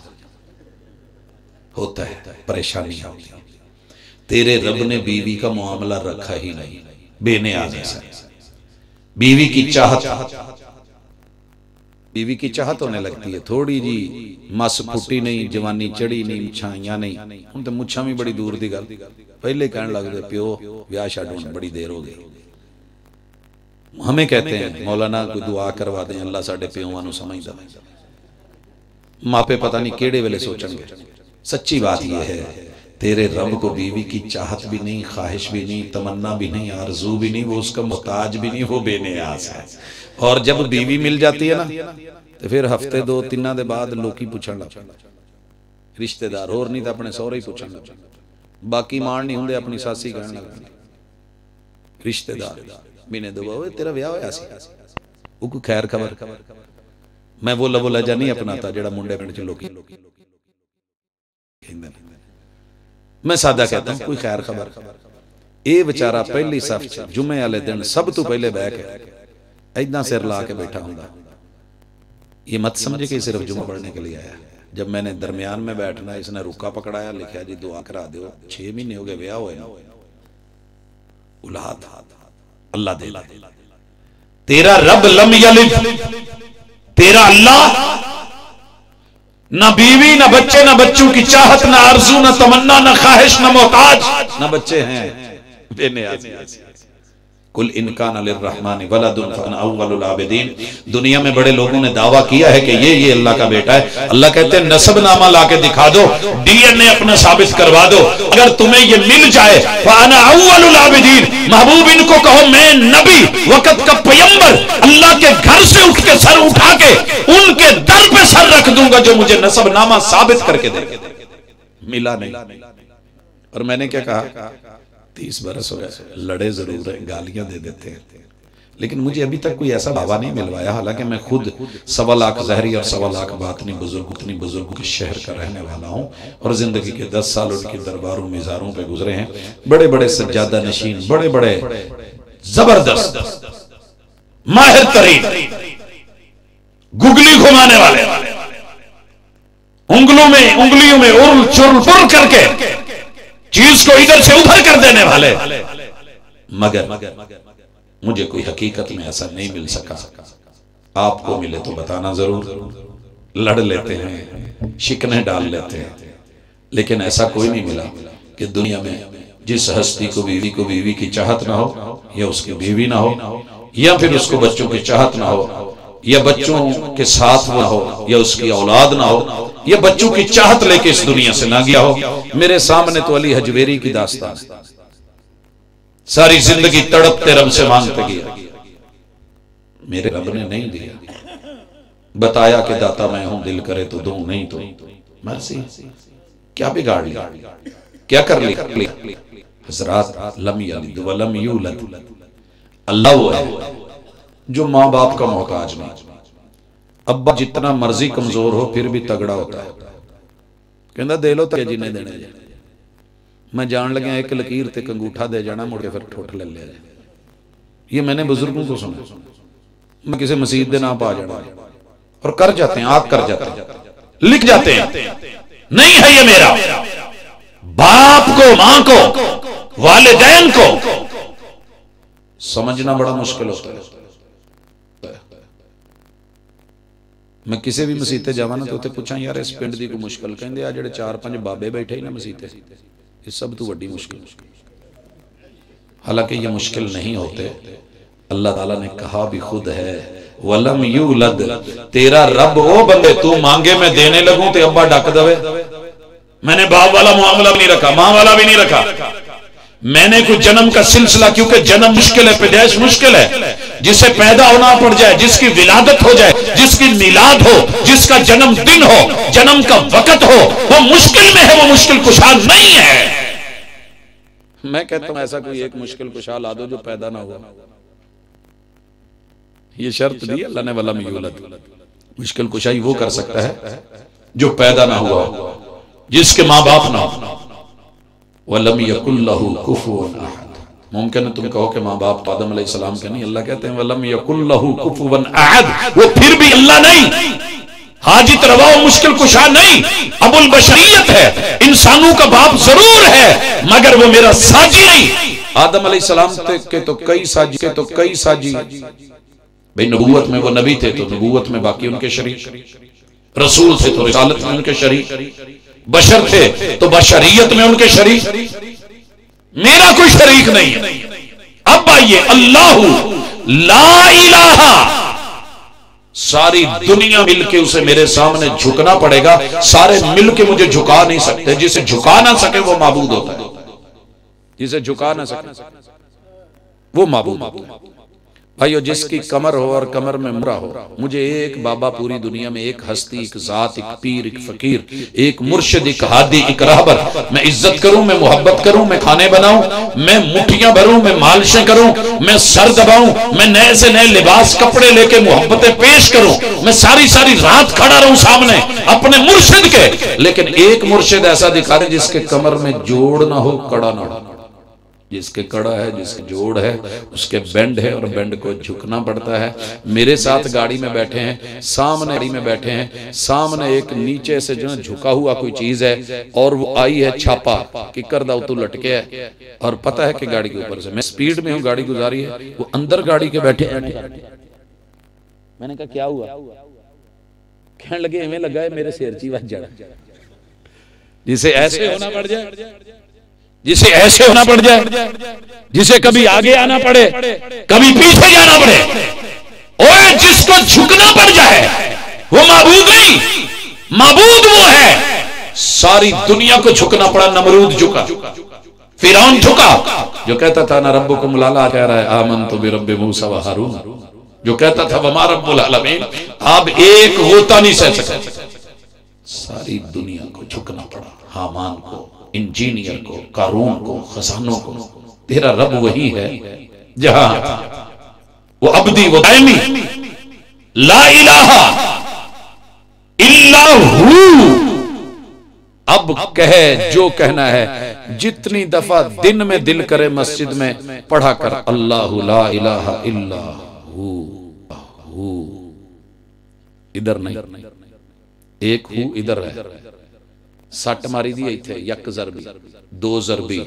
होता है, परेशानी होती है। तेरे रब ने बीवी का मामला रखा ही नहीं, बेनियाज ऐसा। बीवी की चाहत होने लगती है, थोड़ी जी मस फुटी नहीं, जवानी चढ़ी नहीं, छाइया नहीं, हुण तो मुछा भी बड़ी दूर की गल, पहले कहने लगते प्यो ब्याह छड्ड बड़ी देर हो गई। हमें कहते हैं मौलाना कोई दुआ करवा दें, अल्लाह साडे प्योवां नूं समझदा। मापे पता नहीं केड़े वेले सोचणगे। सच्ची बात यह है, तेरे रब को बीवी की चाहत भी नहीं, ख्वाहिश भी नहीं, तमन्ना भी नहीं, आरजू भी नहीं, वो उसका मोहताज भी नहीं, वो बेनियाज है। और जब बीवी मिल जाती है ना तो फिर हफ्ते 2-3 के बाद लोग पूछण लग पैंदे, रिश्तेदार होर नहीं तो अपने सहुरे ही पूछण लग पैंदे, बाकी मान नहीं होंदे, अपनी सासी कहण लग पैंदे, रिश्तेदार महीने 2 तेरा ब्याह होया सी, वो कोई खैर खबर। मैं वो लवो लजा नहीं अपनाता जेड़ा मुंडे पिंड च लोकी कहंदे ने, मैं सादा कहता हूं कोई खैर खबर। ये बेचारा पहली सफ च जुमे वाले दिन सब तो पहले बह के इदा सिर ला के बैठा होंदा। ये मत समझे कि सिर्फ जुमा पढ़ने के लिए आया। जब मैंने दरमियान में बैठना, इसने रुका पकड़ाया, लिखा जी दुआ करा दो, 6 महीने हो गए ब्याह होए ना, औलाद अल्लाह दे। तेरा रब लम यलिद, तेरा अल्लाह ना बीवी ना बच्चे ना बच्चों की चाहत ना आरजू ना तमन्ना ना ख्वाहिश ना मोहताज ना बच्चे हैं, बेनियाज। कुल इनकान लिर्रहमानि वलदुन फअना अव्वलुल आबिदीन। दुनिया में बड़े लोगों ने दावा किया है कि ये अल्लाह का बेटा है। अल्लाह कहते हैं नसबनामा लाके दिखा दो, डीएनए अपना साबित करवा दो, अगर तुम्हें ये मिल जाए फअना अव्वलुल आबिदीन। महबूब इनको कहो मैं नबी वक्त का पैगंबर अल्लाह के घर से उठ के सर उठा के उनके दर पे सर रख दूंगा जो मुझे नसबनामा साबित करके दे। मिला नहीं। और मैंने क्या कहा, 30 बरस हो गए, लड़े जरूर है, गालियां दे देते हैं, लेकिन मुझे अभी तक कोई ऐसा बाबा नहीं मिलवाया। हालांकि मैं खुद 1.25 लाख ज़हरी और 1.25 लाख बातनी उतनी बुजुर्गों के शहर का रहने वाला हूँ और जिंदगी के 10 साल उनकी दरबारों मिजारों पे गुजरे हैं। बड़े बड़े सज्जादा नशीन, बड़े बड़े जबरदस्त माहिर तरीन गुगली घुमाने वाले, उंगलियों में उर्ल चुर्ल फुर करके चीज को इधर से उधर कर देने वाले, मगर मुझे कोई हकीकत में ऐसा नहीं मिल सका। आपको मिले तो बताना जरूर। लड़ लेते हैं, शिकने डाल लेते हैं, लेकिन ऐसा कोई नहीं मिला कि दुनिया में जिस हस्ती को बीवी की चाहत ना हो, या उसकी बीवी ना हो, या फिर उसको बच्चों की चाहत ना हो, या बच्चों के साथ ना हो, या उसकी औलाद ना हो, या बच्चों की चाहत लेके इस दुनिया से ना गया हो। मेरे सामने तो अली हजवेरी की दास्तान, सारी जिंदगी तड़पते रब से मांगते गया, मेरे रब ने नहीं दिया। बताया कि दाता मैं हूं, दिल करे तो दूं, नहीं तो मर्जी। क्या बिगाड़ लिया, क्या कर लिया? हजरात लम यलिद व लम यूलद। अल्लाह वो है जो माँ बाप का मोहताज नहीं। अब्बा जितना मर्जी कमजोर हो फिर भी तगड़ा होता है, कहता दे लो तो जिन्हें देने। मैं जान लगे एक लकीर ते अंगूठा दे जाना, मुड़ के फिर ठुठ ले लिया। ये मैंने बुजुर्गों को सुना। मैं किसी मस्जिद के नाम पा जाना और कर जाते हैं, आग कर जाते हैं, लिख जाते हैं नहीं है ये मेरा। बाप को, मां को, वालिदैन को समझना बड़ा मुश्किल होता है। मैं किसी भी मसीते जावा ना तो उत्थे पूछा यार इस पिंड की कोई मुश्किल, कहते आ जेडे 4-5 बाबे बैठे ही ना मसीते, ये सब तो वड्डी मुश्किल। हालांकि ये मुश्किल नहीं होते। अल्लाह ताला ने कहा भी खुद है वलम यूलद। तेरा रब वो बंदे तू मांगे मैं देने लगूं तो अब्बा डक दवे। मैंने बाप वाला मामला भी नहीं रखा, मां वाला भी नहीं रखा। मैंने कोई जन्म का सिलसिला, क्योंकि जन्म मुश्किल है, पैदाइश मुश्किल है, जिसे पैदा होना पड़ जाए, जिसकी विलादत हो जाए, जिसकी मिलाद हो, जिसका जन्म दिन हो, जन्म का वक्त हो, वो मुश्किल में है, वो मुश्किल कुशा नहीं है। मैं कहता हूं ऐसा कोई एक मुश्किल कुशा ला दो जो पैदा ना हुआ। ये शर्त दी अल्लाह ने वलम यूलद। मुश्किल कुशाई वो कर सकता है जो पैदा ना हुआ, जिसके मां बाप ना हो। वलम यकुल लहू कुफुवन अहद। मुमकिन है तुम कहो कि माँ बाप आदम अलैहिस्सलाम के नहीं, अल्लाह कहते हैं वलम यकुल लहू कुफुवन अहद, वो फिर भी अल्लाह नहीं, हाजित रवा मुश्किल कुशा नहीं, अबुल बशरियत है, इंसानों का बाप जरूर है मगर वो मेरा साजी नहीं। आदम अलैहिस्सलाम के तो कई साजी भाई, नबूवत में वो नबी थे तो नबूवत में बाकी उनके शरीक, रसूल थे तो रिसालत में उनके शरीक, बशर थे तो बशरियत में उनके शरीक, मेरा कोई शरीक नहीं है। अब आइए, अल्लाहु ला इलाहा, सारी दुनिया मिलके उसे मेरे सामने झुकना पड़ेगा, सारे मिलके मुझे झुका नहीं सकते। जिसे झुका ना सके वो माबूद होता है, जिसे झुका ना सके वो माबूद होता है। भाइयों, जिसकी कमर हो और कमर में मुरा हो, मुझे एक बाबा पूरी दुनिया में, एक हस्ती, एक जात, एक पीर, एक फकीर, एक मुर्शिद, एक हादी, एक रहबर, मैं इज्जत करूं, मैं मोहब्बत करूं, मैं खाने बनाऊं, मैं मुठ्ठियां भरूं, मैं मालिशें करूं, मैं सर दबाऊं, मैं नए से नए लिबास कपड़े लेके मोहब्बतें पेश करूं, मैं सारी सारी रात खड़ा रहूं सामने अपने मुर्शिद के, लेकिन एक मुर्शिद ऐसा दिखा दे जिसके कमर में जोड़ ना हो, कड़ा ना हो। जिसके कड़ा है, जिसके जोड़ है, उसके बेंड है और बेंड को झुकना पड़ता है। मेरे साथ गाड़ी में बैठे हैं, सामने गाड़ी में बैठे हैं, सामने एक नीचे से जो झुका हुआ कोई चीज है और वो आई है छापा कि कर दाऊ तू लटके है, और पता है कि गाड़ी के ऊपर से मैं स्पीड में हूं, गाड़ी गुजारी है, वो अंदर गाड़ी के बैठे हैं। मैंने कहा क्या हुआ? कहने लगे हमें लगा है मेरे सिर ची बच जाए। जिसे ऐसे होना पड़ जाए, जिसे ऐसे होना पड़ जाए, जिसे कभी आगे आना पड़े, कभी पीछे जाना पड़े, और जिसको झुकना पड़ जाए वो माबूद नहीं, माबूद वो है। सारी दुनिया को झुकना पड़ा, नमरूद झुका, फिरौन झुका, जो कहता था ना रब्बुकुम लाला, कह रहा है आमनतु बिरब्बि मूसा व हारून, जो कहता था वमा रब्बुल आलमीन, अब एक होता नहीं सह सका। सारी दुनिया को झुकना पड़ा, हामान को, इंजीनियर को, कारून को, खजानों को। तेरा रब वही है जहां वो अब्दी, वो दायमी, ला इलाहा इल्ला हू। अब कहे जो कहना है, जितनी दफा दिन में दिल करे मस्जिद में पढ़ा कर, अल्लाहु ला इलाहा इल्ला हू। इधर नहीं, एक हू इधर है। सट मारी दी इथे, यक जरबी, दो जरबी,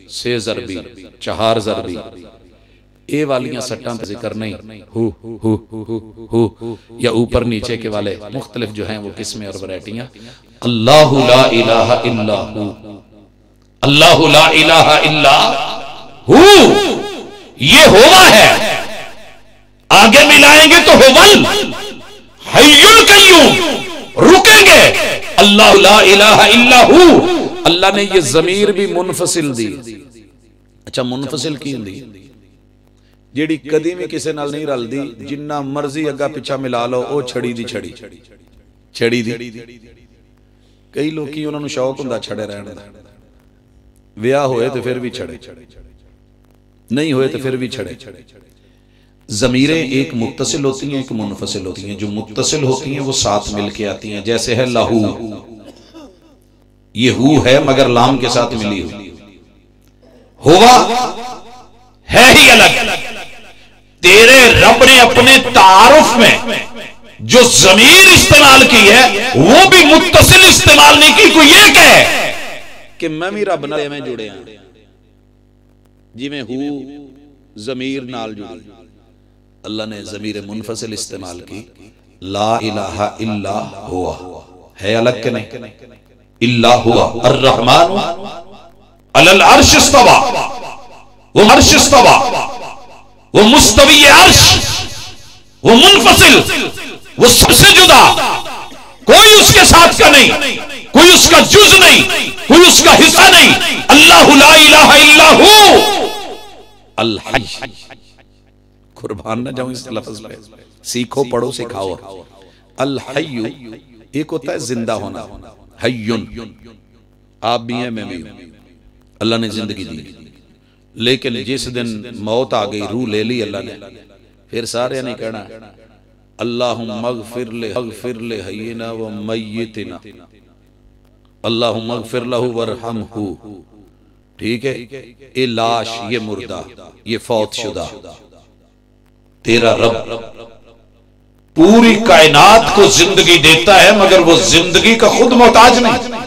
छे जरबी, चार जरबी, ए वालियां सट्टां का जिक्र नहीं। हु हु हु या ऊपर नीचे के वाले मुख्तलिफ जो हैं वो किस्में और वैरायटियां। अल्लाहु ला इलाहा इल्ला हु, अल्लाहु ला इलाहा इल्ला हु, ये होवा है। आगे मिलाएंगे तो होवल हय्युल कय्यूम, रुकेंगे अल्लाह ला इलाहा इल्ला हू। अल्लाह ने ये जमीर भी मुनफसिल दी। अच्छा, मुनफसिल की हुंदी जेड़ी कदी भी किसी नाल नहीं रलदी, जिन्ना मर्जी अगा पिछा मिला लो, ओ छड़ी दी छड़ी, छड़ी दी। कई लोग उन्होंने शौक हुंदा छड़े रहने दा, विआह होए तो फिर भी छड़े, नहीं होए तो फिर भी छड़े। ज़मीरें एक मुत्तसिल होती हैं, एक मुनफसिल होती हैं। जो मुत्तसिल होती हैं वो साथ मिलके आती हैं, जैसे है लहू, ये हू है मगर लाम के साथ मिली हुई, हुआ है ही अलग। तेरे रब ने अपने तारुफ में जो ज़मीर इस्तेमाल की है वो भी मुत्तसिल इस्तेमाल नहीं की। कोई ये कहे कि मैं भी रब नाल में जुड़े हां, जिवें हू ज़मीर नाल जुड़ी। अल्लाह ने ज़मीर मुनफसिल इस्तेमाल की, ला इलाहा इल्ला हुआ, है अलग के नहीं, इल्ला हुआ। अर्रहमान अलल अर्श इस्तवा, वो अर्श इस्तवा, वो मुस्तवी अर्श, वो मुनफसिल, वो सबसे जुदा, कोई उसके साथ का नहीं, कोई उसका जुज नहीं, कोई उसका हिस्सा नहीं। अल्लाहु ला इलाहा इल्ला हू अल हय्य। कुर्बान ना जाऊं इस लफ्ज पे, सीखो, पढ़ो, सिखाओ। अल हय्यु एक होता है जिंदा होना, हय्युन आप भी हैं, मैं भी हूं। अल्लाह ने जिंदगी दी, लेकिन जिस दिन मौत आ गई, रूह ले ली अल्लाह ने, फिर सारे नहीं कहना अल्लाहुम्मा अग़फ़िर ले हय्यिना व मय्यितिना, अल्लाहुम्मा अग़फ़िर लहू वरहमहू ठीक है, ये लाश, ये मुर्दा, ये फौत शुदा, तेरा रब पूरी कायनात को जिंदगी देता है, मगर वो जिंदगी का खुद मोहताज नहीं।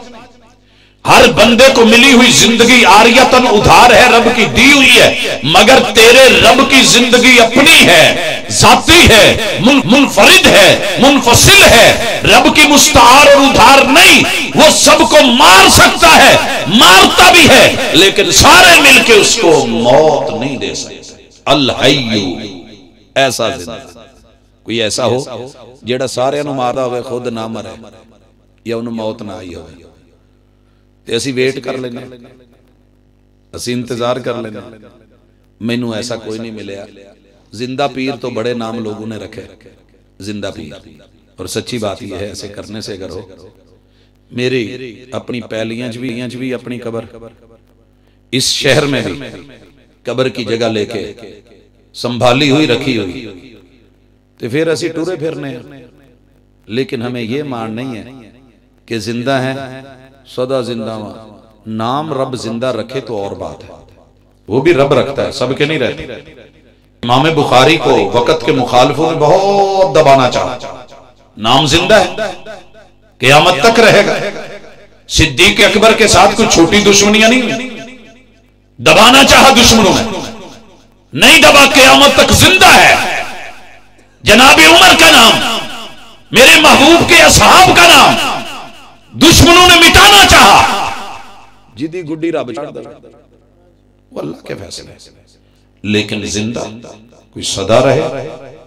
हर बंदे को मिली हुई जिंदगी आरियतन उधार है, रब की दी हुई है, मगर तेरे रब की जिंदगी अपनी है, जाती है, मुनफरिद है, मुनफसिल है, रब की मुस्तार और उधार नहीं। वो सबको मार सकता है, मारता भी है, लेकिन सारे मिलके उसको मौत नहीं दे सकते। अल हय्यु, ऐसा जिंदा कोई ऐसा हो जेड़ा सारे मारदा होवे, खुद ना मरे या उन्हें मौत ना आई होवे, ते असी वेट कर लेना, असी इंतजार कर लेना। मैनू ऐसा कोई नहीं मिले। जिंदा पीर तो बड़े नाम लोगों ने रखे, जिंदा पीर, और सच्ची बात यह है, ऐसे करने से अगर हो, मेरी अपनी पहलियां भी अपनी कबर, इस शहर में भी कबर की जगह लेके संभाली हुई रखी हुई, तो फिर असी टूरे फिरने। लेकिन हमें यह मान नहीं है कि जिंदा है सदा जिंदा, नाम रब जिंदा रखे तो और बात है, वो भी रब रखता है, सबके नहीं रहते। इमाम बुखारी को वक्त के मुखालिफों ने बहुत दबाना चाहा, नाम जिंदा है, क़यामत तक रहेगा। सिद्दीक अकबर के साथ कुछ छोटी दुश्मनियां नहीं, दबाना चाहा दुश्मनों ने, नहीं दबा, क़यामत तक जिंदा है। जनाब उमर का नाम, मेरे महबूब के असहाब का नाम दुश्मनों ने मिटाना चाहा, जिदी गुड्डी रब छाड़ दे, वो अल्लाह के फैसले। लेकिन जिंदा कोई सदा रहे।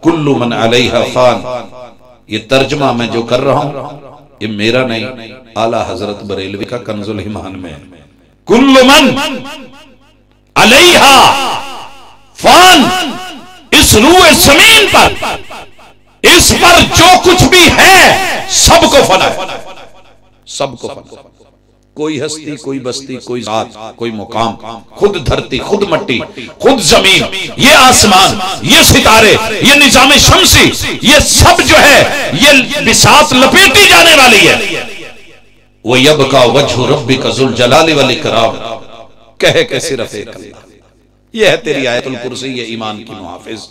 कुल्लु मन अलैहा फान, ये तर्जमा मैं जो कर रहा हूं ये मेरा नहीं, आला हजरत बरेलवी का कंजुल ईमान में है। कुल्लु मन अलैहा फान, इस रूए जमीन पर, इस पर जो कुछ भी है सबको फना है, सबको फना। कोई हस्ती, कोई बस्ती, कोई जात, कोई मुकाम, खुद धरती, खुद मट्टी, खुद जमीन, ये आसमान, ये सितारे, ये निजाम शमसी, ये सब जो है ये बिसात लपेटी जाने वाली है। वो यबका वजहु रब्बिका ज़ुल जलाली वल इकराम, कह के सिर्फ एक अल्लाह। ये है तेरी आयतुल कुर्सी, ये ईमान की मुहाफिज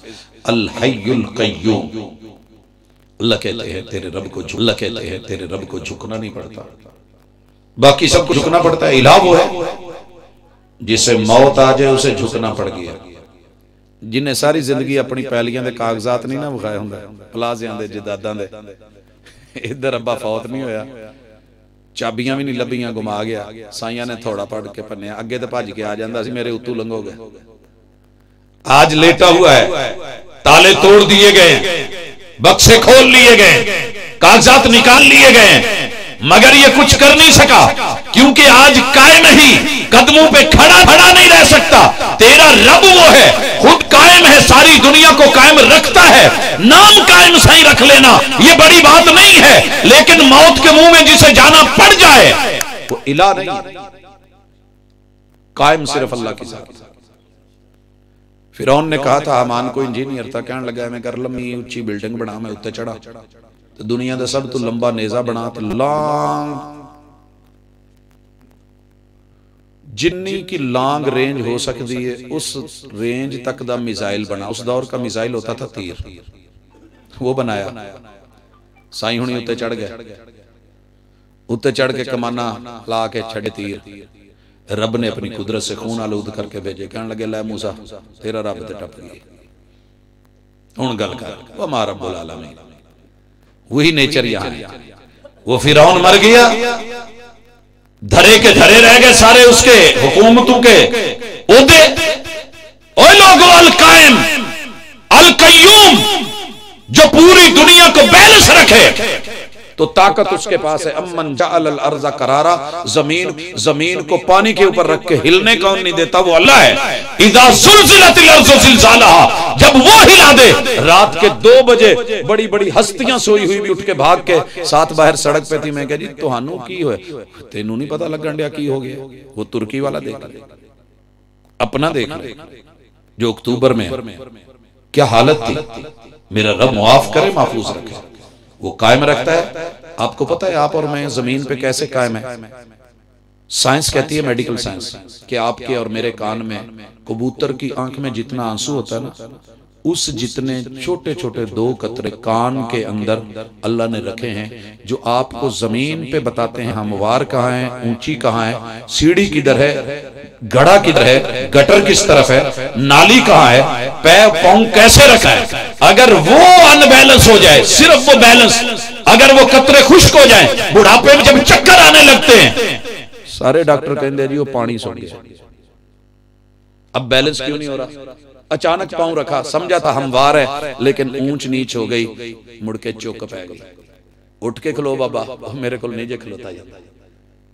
अल हय्युल कय्यूम। अल्लाह कहते हैं तेरे रब को, अल्लाह कहते हैं तेरे रब को झुकना नहीं पड़ता, बाकी सबको झुकना पड़ता है। इलाह वो है जिसे मौत आ जाए उसे झुकना पड़ गया। जिन्हें सारी जिंदगी अपनी पैलियां दे कागजात नहीं ना विखाए हुंदे, प्लाजियां दे, जदादां दे, इधर अब्बा फौत नहीं होया, चाबियां भी नहीं लभियां, गुमा गया, साइयां ने थोड़ा पढ़ के पन्ने अगे तो भज के आ जाता सी, मेरे उत्तू लंघोगे। आज लेटा हुआ है, ताले तोड़ दिए गए, बक्से खोल लिए गए, कागजात निकाल लिए गए, मगर ये कुछ कर नहीं सका, क्योंकि आज कायम ही कदमों पे खड़ा नहीं रह सकता। तेरा रब वो है, खुद कायम है, सारी दुनिया को कायम रखता है। नाम कायम सही रख लेना ये बड़ी बात नहीं है, लेकिन मौत के मुंह में जिसे जाना पड़ जाए वो इलाह नहीं, कायम सिर्फ अल्लाह की जात। फिरौन ने कहा था, हमान को इंजीनियर था, कहने लगा मैं कर लम्बी ऊंची बिल्डिंग बना, मैं उत्ते चढ़ा, तो दुनिया का सब तो लंबा नेजा बना, तो लांग जिन्नी की लांग रेंज हो सकती है उस रेंज तक दा मिसाइल बना। उस दौर का मिसाइल होता था तीर, वो बनाया। साई हुणी उत्ते चढ़ गए, उत्ते चढ़ के कमाना ला के छड़े तीर। रब ने अपनी कुदरत से खून आलूद करके भेजे, कहने लगे लै मूसा तेरा रब ते टप गई, हुण गल कर, वो मां रब्बुल आलमीन। वही नेचर यहां है। वो फिरौन मर गया, धरे के धरे रह गए सारे उसके हुकूमतों के ओहदे। ओए लोगों, अल कायम अल कय्यूम, जो पूरी दुनिया को बैलेंस रखे, तो ताकत उसके पास है। अम्मन जअल अर्ज़ा करारा, जमीन को पानी के ऊपर रख के हिलने कौन नहीं देता? वो अल्लाह है। इज़ा ज़ुलज़िलतिल अर्ज़ु ज़िलज़ालहा, जब वो हिला दे। रात के 2 बजे बड़ी बड़ी हस्तियां सोई हुई भी उठ के भाग के साथ बाहर सड़क पे थी। मैं कह जी तुहानू की होए, तेनू नहीं पता लगन दिया की हो गया? वो तुर्की वाला देख ले, अपना देख ले जो अक्टूबर में क्या हालत थी। मेरा रब मुआफ करे, महफूज रखे, वो कायम रखता है। आपको पता है आप और मैं जमीन पे कैसे कायम है? साइंस कहती है, मेडिकल साइंस, कि आपके और मेरे कान में कबूतर की आंख में जितना आंसू होता है ना, उस जितने छोटे छोटे 2 कतरे कान के अंदर अल्लाह ने रखे हैं, जो आपको जमीन पे बताते हैं हमवार कहाँ है, ऊंची कहाँ है, सीढ़ी किधर है, गड़ा किधर है, गटर किस तरफ है, नाली कहाँ है, पैर पांव कैसे रखा है। अगर वो अनबैलेंस हो जाए, सिर्फ वो बैलेंस, अगर वो कतरे खुश्क हो जाए, बुढ़ापे में जब चक्कर आने लगते हैं, सारे डॉक्टर कहते जी वो पानी सुन गया। अब बैलेंस क्यों नहीं हो रहा? अचानक पांव रखा, समझा था हमवार है, लेकिन ऊंच नीच हो गई, मुड़ के चुक पै गई। उठ के खलो बाबा, मेरे को नहीं जे खलोता जाता,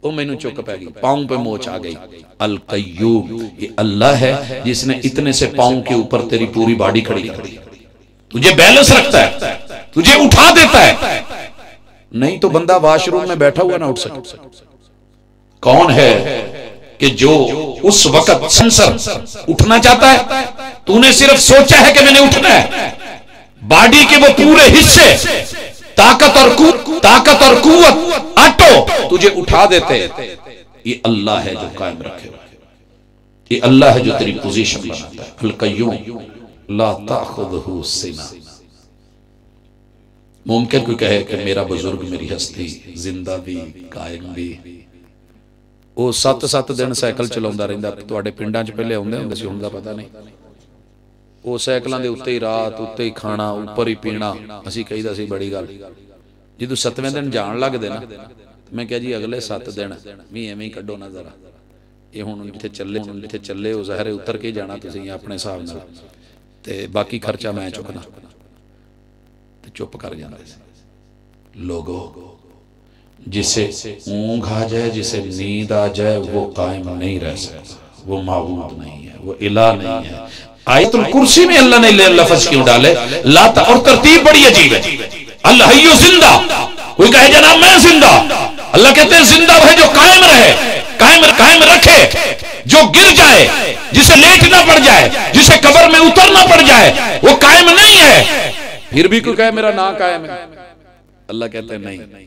वो मैनू चुक पै गई, पांव पे मोच आ गई। अल कय्यूम, ये अल्लाह है जिसने इतने से पांव के ऊपर तेरी पूरी बॉडी खड़ी कर दी, तुझे बैलेंस रखता है, तुझे उठा देता है। नहीं तो बंदा वॉशरूम में बैठा हुआ ना उठ सके। कौन है कि जो उस वक्त सेंसर उठना चाहता है, तूने सिर्फ सोचा है कि मैंने उठना है, बॉडी के वो पूरे हिस्से ताकत और कुव्वत आटो तुझे उठा देते। ये अल्लाह है जो कायम रखे हुए, ये अल्लाह है जो तेरी पोजीशन बनाता है। अल कय्यूम ला ताखुदहु सिना। मुमकिन कोई कहे कि मेरा बुजुर्ग, मेरी हस्ती जिंदा भी कायम भी, वो 7-7 दिन साइकिल चलाਉਂਦਾ ਰਹਿੰਦਾ। ਤੁਹਾਡੇ ਪਿੰਡਾਂ 'ਚ ਪਹਿਲੇ ਆਉਂਦੇ ਹੁੰਦੇ ਸੀ, ਹੁਣ ਦਾ ਪਤਾ ਨਹੀਂ। ਉਹ ਸਾਈਕਲਾਂ ਦੇ ਉੱਤੇ ਹੀ ਰਾਤ, ਉੱਤੇ ਹੀ ਖਾਣਾ, ਉੱਪਰ ਹੀ ਪੀਣਾ। ਅਸੀਂ ਕਹੀਦਾ ਸੀ ਬੜੀ ਗੱਲ। ਜਦੋਂ 7ਵੇਂ ਦਿਨ ਜਾਣ ਲੱਗਦੇ ਨਾ, ਮੈਂ ਕਿਹਾ ਜੀ ਅਗਲੇ 7 ਦਿਨ ਵੀ ਐਵੇਂ ਹੀ ਕੱਢੋ ਨਾ ਜ਼ਰਾ। ਇਹ ਹੁਣ ਜਿੱਥੇ ਚੱਲੇ ਉਹ ਜ਼ਾਹਿਰ ਉਤਰ ਕੇ ਜਾਣਾ ਤੁਸੀਂ ਆਪਣੇ ਹਿਸਾਬ ਨਾਲ, ਤੇ ਬਾਕੀ ਖਰਚਾ ਮੈਂ ਚੁੱਕਣਾ। ਤੇ ਚੁੱਪ ਕਰ ਜਾਂਦੇ ਸੀ। लोगों, जिसे ऊंघ आ जाए, जिसे नींद आ जाए, वो कायम नहीं रह सकता, वो माबूद नहीं है, वो इला नहीं है। आयतुल कुर्सी में अल्लाह ने लफ्ज क्यों डाले लाता, और तरतीब बड़ी अजीब है। अल्लाह हय्यु जिंदा, कोई कहे जनाब मैं जिंदा, अल्लाह कहते हैं जिंदा वह जो कायम रहे, कायम रखे, जो गिर जाए, जिसे लेटना पड़ जाए, जिसे कब्र में उतरना पड़ जाए, वो कायम नहीं है। फिर भी कोई कहे मेरा ना कायम है, अल्लाह कहते हैं नहीं,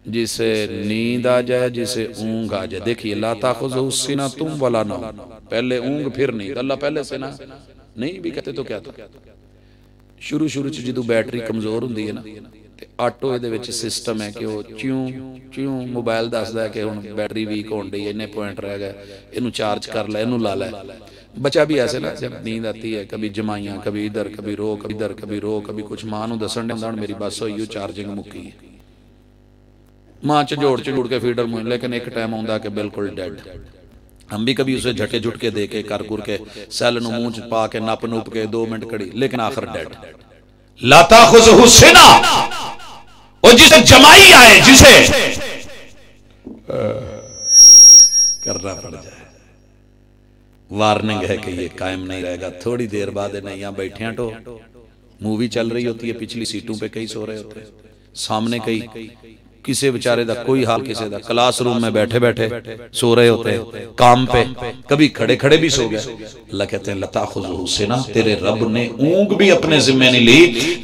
जिसे नींद आ जाए, जिसे ऊंघ आ जाए। देखिए ला ताखुज़ुहु सिनतुम वला नौम, पहले ऊंघ फिर नींद। अल्लाह पहले से ना नहीं भी कहते तो क्या था। शुरू च जो बैटरी कमजोर होंगी है ना, आटो ये सिस्टम है कि वो च्यूं च्यूं मोबाइल दसदा है कि हुण बैटरी वीक होण डी, इन्ने पॉइंट रह गए, इनू चार्ज कर लै, इनू ला लै। बच्चा भी ऐसे ना, जब नींद आती है कभी जमाइयां, कभी इधर कभी रो, कभी इधर कभी रो, कभी कुछ मां नूं दस्सण दे, मेरी बस होई, चार्जिंग मुक्की है। मां झोड़ के फीडर मुंह, लेकिन एक टाइम आउंदा कि बिल्कुल डेड। हम भी कभी उसे झटके झुटके दे के कर कुर के सैल नूं मूंह च पा के नप नुप के 2 मिनट कड़ी, लेकिन आखिर डेड। ला ताखुज़ुहु सिना, और जिसे जमाई आए, जिसे करना पड़ जाए। वार्निंग है कि ये कायम नहीं रहेगा। थोड़ी देर बाद यहाँ बैठे हैं तो मूवी चल रही होती है, पिछली सीटों पे कई सो रहे होते हैं, सामने कई, किसी बेचारे दा कोई हाल, किसी दा क्लासरूम में बैठे बैठे सो रहे होते हैं, काम पे कभी खड़े खड़े भी सो गए। अल्लाह कहते हैं लताखुज़ुहु सिना, तेरे रब ने ऊंघ भी अपने जिम्मे नहीं ली,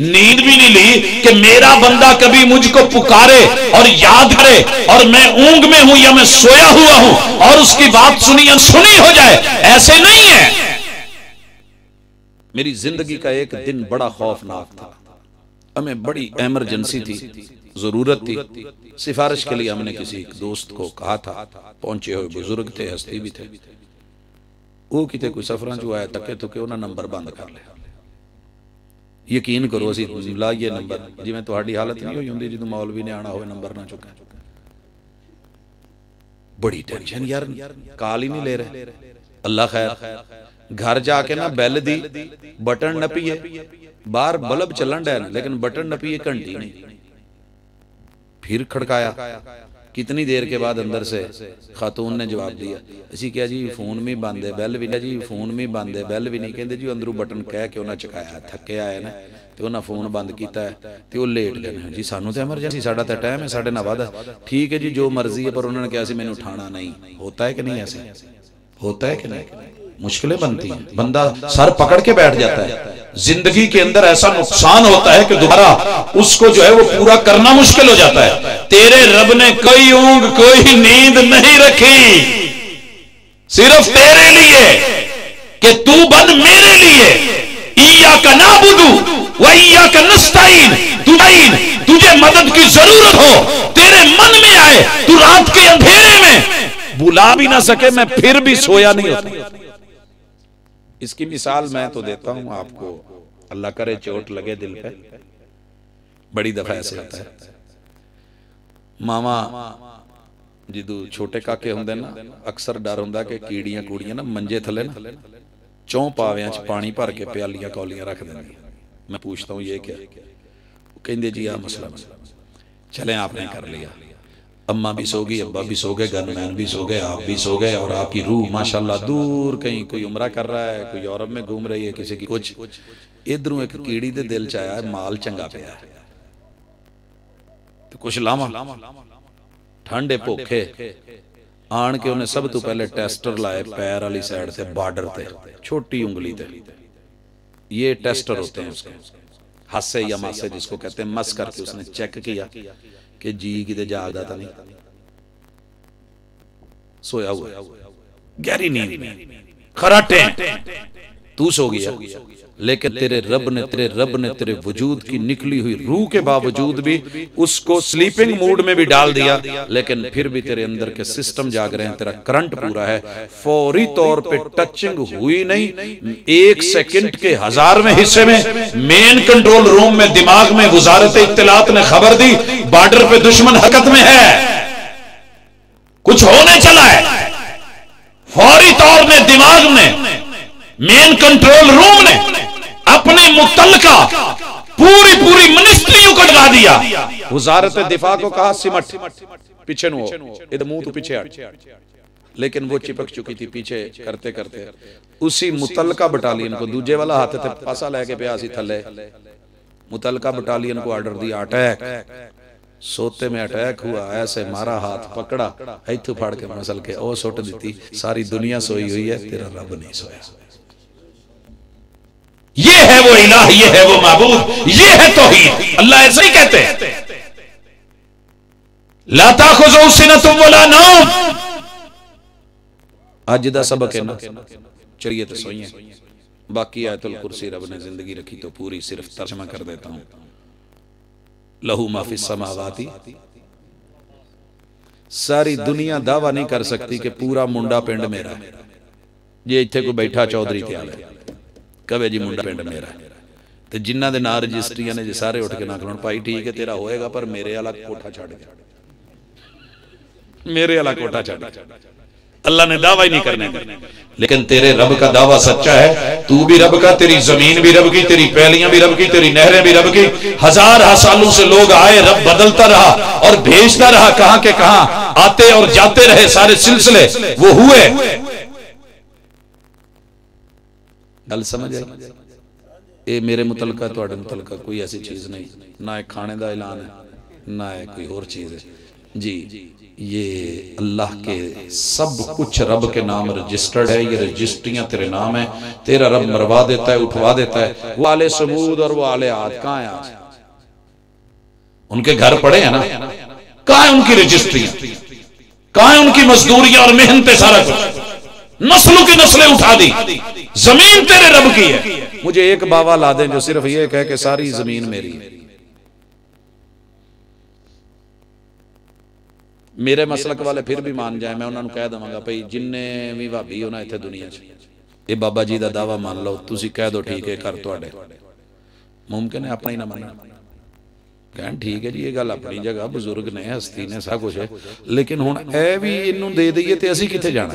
नींद भी नहीं ली कि मेरा बंदा कभी मुझको पुकारे और याद करे और मैं ऊंघ में हूं या मैं सोया हुआ हूं और उसकी बात सुनी अनसुनी हो जाए, ऐसे नहीं है। मेरी जिंदगी का एक दिन बड़ा खौफनाक था, हमें बड़ी इमरजेंसी थी, जरूरत थी। सिफारिश के लिए हमने किसी एक दोस्त को कहा था, पहुंचे हुए बुजुर्ग थे, हस्ती भी थे, वो किते कोई सफरां चो आया, तके तुके उन्हें नंबर बंद कर लिया। यकीन करो असी लाइए नंबर, जिवें तुहाडी हालत नहीं हुई हुंदी जदों मौलवी ने आना होवे नंबर ना चुके। बड़ी टेंशन यार, कॉल ही नहीं ले रहे। अल्लाह खैर, घर जाके ना बैल दी, बटन नपीए, बाहर बल्ब चलन डे, लेकिन बटन नपीए, घंटी नहीं। फिर खड़काया, कितनी देर के बाद अंदर से खातून ने जवाब दिया। असी क्या जी फोन में बंद है, बैल भी नहीं जी, फोन में बंद है, बैल भी नहीं। कहते जी अंदरों बटन कह के उन्हें चकाया, थके आए ना, तो उन्हें फोन बंद किया तो वो लेट गए जी, सानू तो एमरजेंसी, साडा तो टाइम है, साढ़े नाल वादा। ठीक है जी जो मर्जी है, पर उन्होंने कहा मैंने उठाना नहीं। होता है कि नहीं, ऐसे होता है कि नहीं? मुश्किलें बनती हैं, बंदा सर पकड़ के बैठ जाता है। जिंदगी के अंदर ऐसा नुकसान होता है कि दोबारा उसको जो है वो पूरा करना मुश्किल हो जाता है। तेरे रब ने कोई ऊंग कोई नींद नहीं रखी सिर्फ तेरे लिए कि तू बन मेरे लिए। इय्याका नअबुदु व इय्याका नस्तईन, तुझे मदद की जरूरत हो, तेरे मन में आए, तू रात के अंधेरे में बुला भी ना सके, मैं फिर भी सोया नहीं होता। इसकी मिसाल मैं तो देता हूं आपको, अल्लाह करे चोट लगे दिल पे। बड़ी दफा ऐसे होता है, मामा जिदू छोटे काके होंगे ना, अक्सर डर होंदा कि कीड़ियां कूड़ियां ना मंजे थले ना चौं पावियां च पानी भर के प्यालियां कौलियां रख देंगे। मैं पूछता हूं ये क्या? कहते जी आ मसला चले आपने कर लिया, अम्मा भी सो गई, अब्बा भी सो गए, गनमैन भी सो गए, आप भी सो गए, और आपकी रूह माशाल्लाह दूर कहीं कोई उम्रा कर रहा है, कोई यूरोप में घूम रही है, किसी की कुछ। इधरों एक कीड़ी दे दिल च आया माल चंगा पिया है तो कुछ लावा, ठंडे भुखे आन के उन्हें सब तो पहले टेस्टर लाए पैर वाली साइड से बॉर्डर पे, छोटी उंगली पे। ये टेस्टर होते हैं उसके, हासे या मासे जिसको कहते हैं, मस करके उसने चेक किया कि जी किते जागदा तो नहीं, सोया हुआ गहरी नींद में खराटे, तू सो गया, लेकिन तेरे रब ने तेरे वजूद की निकली हुई रूह के बावजूद भी उसको स्लीपिंग मूड में भी डाल दिया, लेकिन फिर भी तेरे अंदर के सिस्टम जाग रहे हैं, तेरा करंट पूरा है। फौरी तौर पे टचिंग हुई नहीं, 1 सेकंड के 1000वें हिस्से में मेन कंट्रोल रूम में दिमाग में वजारत इत्तलात ने खबर दी बॉर्डर पे दुश्मन हरकत में है, कुछ होने चला है। फौरी तौर में दिमाग में मेन कंट्रोल रूम ने अपने मुतल्लिका पूरी मिनिस्ट्रियों को लगा दिया। वजारत दिफा को कहा सिमट पीछे नो, इधर मुंह तो पीछे हट, लेकिन वो चिपक चुकी थी पीछे करते करते। उसी मुतल्लिका बटालियन को दूजे वाला हाथ थे पासा लेके पिया सी थले, मुतल्लिका बटालियन को ऑर्डर दिया अटैक। सोते में अटैक हुआ, ऐसे मारा, हाथ पकड़ा, इथू फाड़ के मसल के ओ सुट दी। सारी दुनिया सोई हुई है, तेरा रब नहीं सोया। ये है वो इलाह, ये है वो माबूद, ये है तौहीद। अल्लाह ऐसे ही कहते हैं, ला ताखुज़ुहु सिनतुन वला नौम। अज दा सबक है ना, चलिए तो सोइए। बाकी आयतुल कुर्सी रब ने जिंदगी रखी तो पूरी सिर्फ तर्जमा कर देता हूं। लहू मा फिस समावाती, सारी दुनिया दावा नहीं कर सकती कि पूरा मुंडा पिंड मेरा है। जे इत्थे कोई बैठा चौधरी त्याल है कवे जी मुंडा पिंड मेरा है, तो जिन्हां दे नाम रजिस्ट्रियां ने जे सारे उठ के ना खड़ोण, भाई ठीक है तेरा होएगा, पर मेरे वाला कोठा छड़ गया, मेरे वाला कोठा छड़ गया। अल्लाह ने दावा ही नहीं करने दिया, लेकिन तेरे रब का दावा सच्चा है। तू भी रब का, तेरी जमीन भी रब की, तेरी पैलियां भी रब की, तेरी नहरें भी रब की। हजार सालों से लोग आए, रब बदलता रहा और भेजता रहा, कहां के कहां आते और जाते रहे, सारे सिलसिले वो हुए। गल समझ आई? ये मेरे मुतलका तुहाडे मुतलका कोई ऐसी चीज नहीं, ना एक खाने का ऐलान है ना है कोई और चीज है जी। ये अल्लाह के सब कुछ रब के नाम रजिस्टर्ड है, ये रजिस्ट्रियां तेरे नाम है। तेरा रब मरवा देता है, उठवा देता है। वो आले समूद और वो आले आद कहां है आज? उनके घर पड़े हैं ना, कहां है उनकी रजिस्ट्रियां, कहां है उनकी मजदूरियां और मेहनतें, सारा कुछ नस्लों की नस्लें उठा दी। जमीन तेरे रब की है। मुझे एक बाबा ला दें जो सिर्फ ये कहे कि सारी जमीन मेरी है। मेरे मसलक वाले फिर भी मान जाए, मैं उन्होंने कह देवांगा भाई जिन्ने भी भाभी हो ना इत्थे दुनिया च, ये बाबा जी का दावा मान लो, तुसी कह दो ठीक है कर तुहाडे मुमकिन है, अपना ही ना मानना। कहन ठीक है जी, ये गल अपनी जगह, बुजुर्ग ने, हस्ती ने, सब कुछ है, लेकिन हुण ए भी इनू दे दईए ते असीं कित्थे जाना?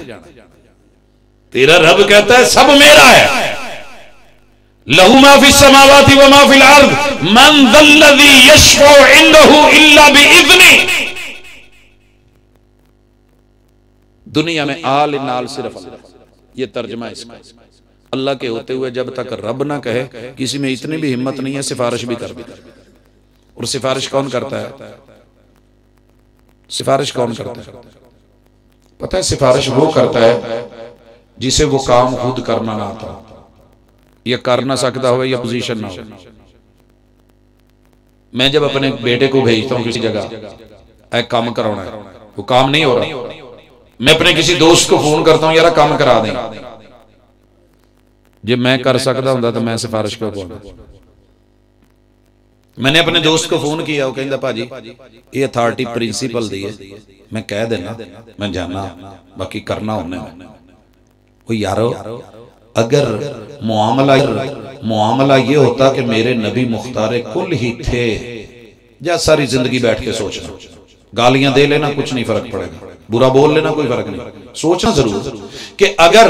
तेरा रब कहता है सब मेरा है। लहू मा फिस समावाति व मा फिल अर्द मन दल्लज़ी यशफ़उ इंदहु इल्ला बिइज़्निही। दुनिया में आल नाल सिर्फ अल्लाह, ये तर्जमा इसका। अल्लाह के होते हुए जब तक रब ना कहे, किसी में इतनी भी हिम्मत नहीं है सिफारिश भी कर दे। और सिफारिश कौन करता है? सिफारिश कौन करता है? पता है सिफारिश वो करता है जिसे वो काम खुद करना ना आता। या कर ना सकता हो या पोजीशन ना हो। मैं जब अपने बेटे को भेजता हूँ किसी जगह एक काम कराना है, वो काम नहीं हो रहा, मैं अपने किसी दोस्त को फोन करता हूँ यार काम करा दें। जब मैं कर सकता हूँ तो मैं सिफारिश को बोलूँ। मैंने अपने दोस्त को फोन किया, वो कहता भाजी ये अथॉरिटी प्रिंसीपल दी है, मैं कह देना मैं जाना बाकी करना उन्हें। वो यारो अगर मुआमला ये होता कि मेरे नबी मुख्तार कुल ही थे, या सारी जिंदगी बैठ के सोचना, गालियां दे लेना कुछ नहीं फर्क पड़ेगा, बुरा बोल लेना कोई फर्क नहीं, सोचना जरूर कि अगर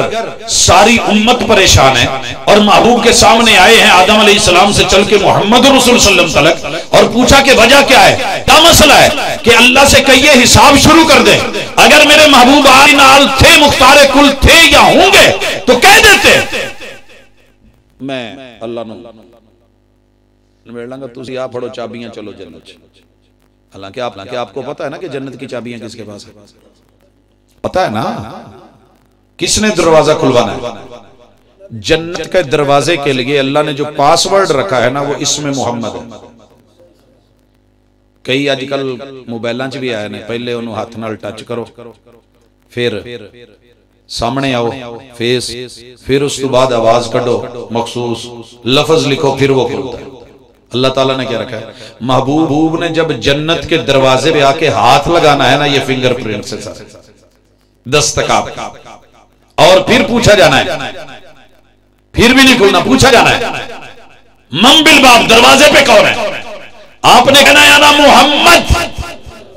सारी उम्मत परेशान है और महबूब के सामने आए हैं आदम अलैहिस्सलाम से चल के मोहम्मद रसूल सल्लल्लाहु अलैहि वसल्लम तक, और पूछा कि वजह क्या है, क्या मसला है, कि अल्लाह से कहिए हिसाब शुरू कर दे। अगर मेरे महबूब आली नाल थे, मुख्तार कुल थे या होंगे तो कह देते मैं अल्लाह निबेड़ लांगा, तुसी आप फड़ो चाबियां चलो जन्नत। हालांकि आपको पता है ना कि जन्नत की चाबियां किसके पास है, पता है ना किसने दरवाजा खुलवाना है। जन्नत के दरवाजे के लिए अल्लाह ने जो पासवर्ड रखा है ना वो इसमें मोहम्मद है। कई आजकल मोबाइलों च भी आए ने, पहले उन्होंने हाथ नाल टच करो, फिर सामने आओ फेस, फिर उस तो बाद आवाज कढ़ो मखसूस लफ्ज लिखो, फिर वो खुलता है। अल्लाह ताला ने क्या रखा है, महबूब ने जब जन्नत के दरवाजे पे आके हाथ लगाना है ना, ये फिंगरप्रिंट से सारे दस्तकाब, और फिर पूछा जाना है, फिर भी नहीं खुलना, पूछा जाना है मम बिल बाब, दरवाजे पे कौन है। आपने कहना है ना मोहम्मद,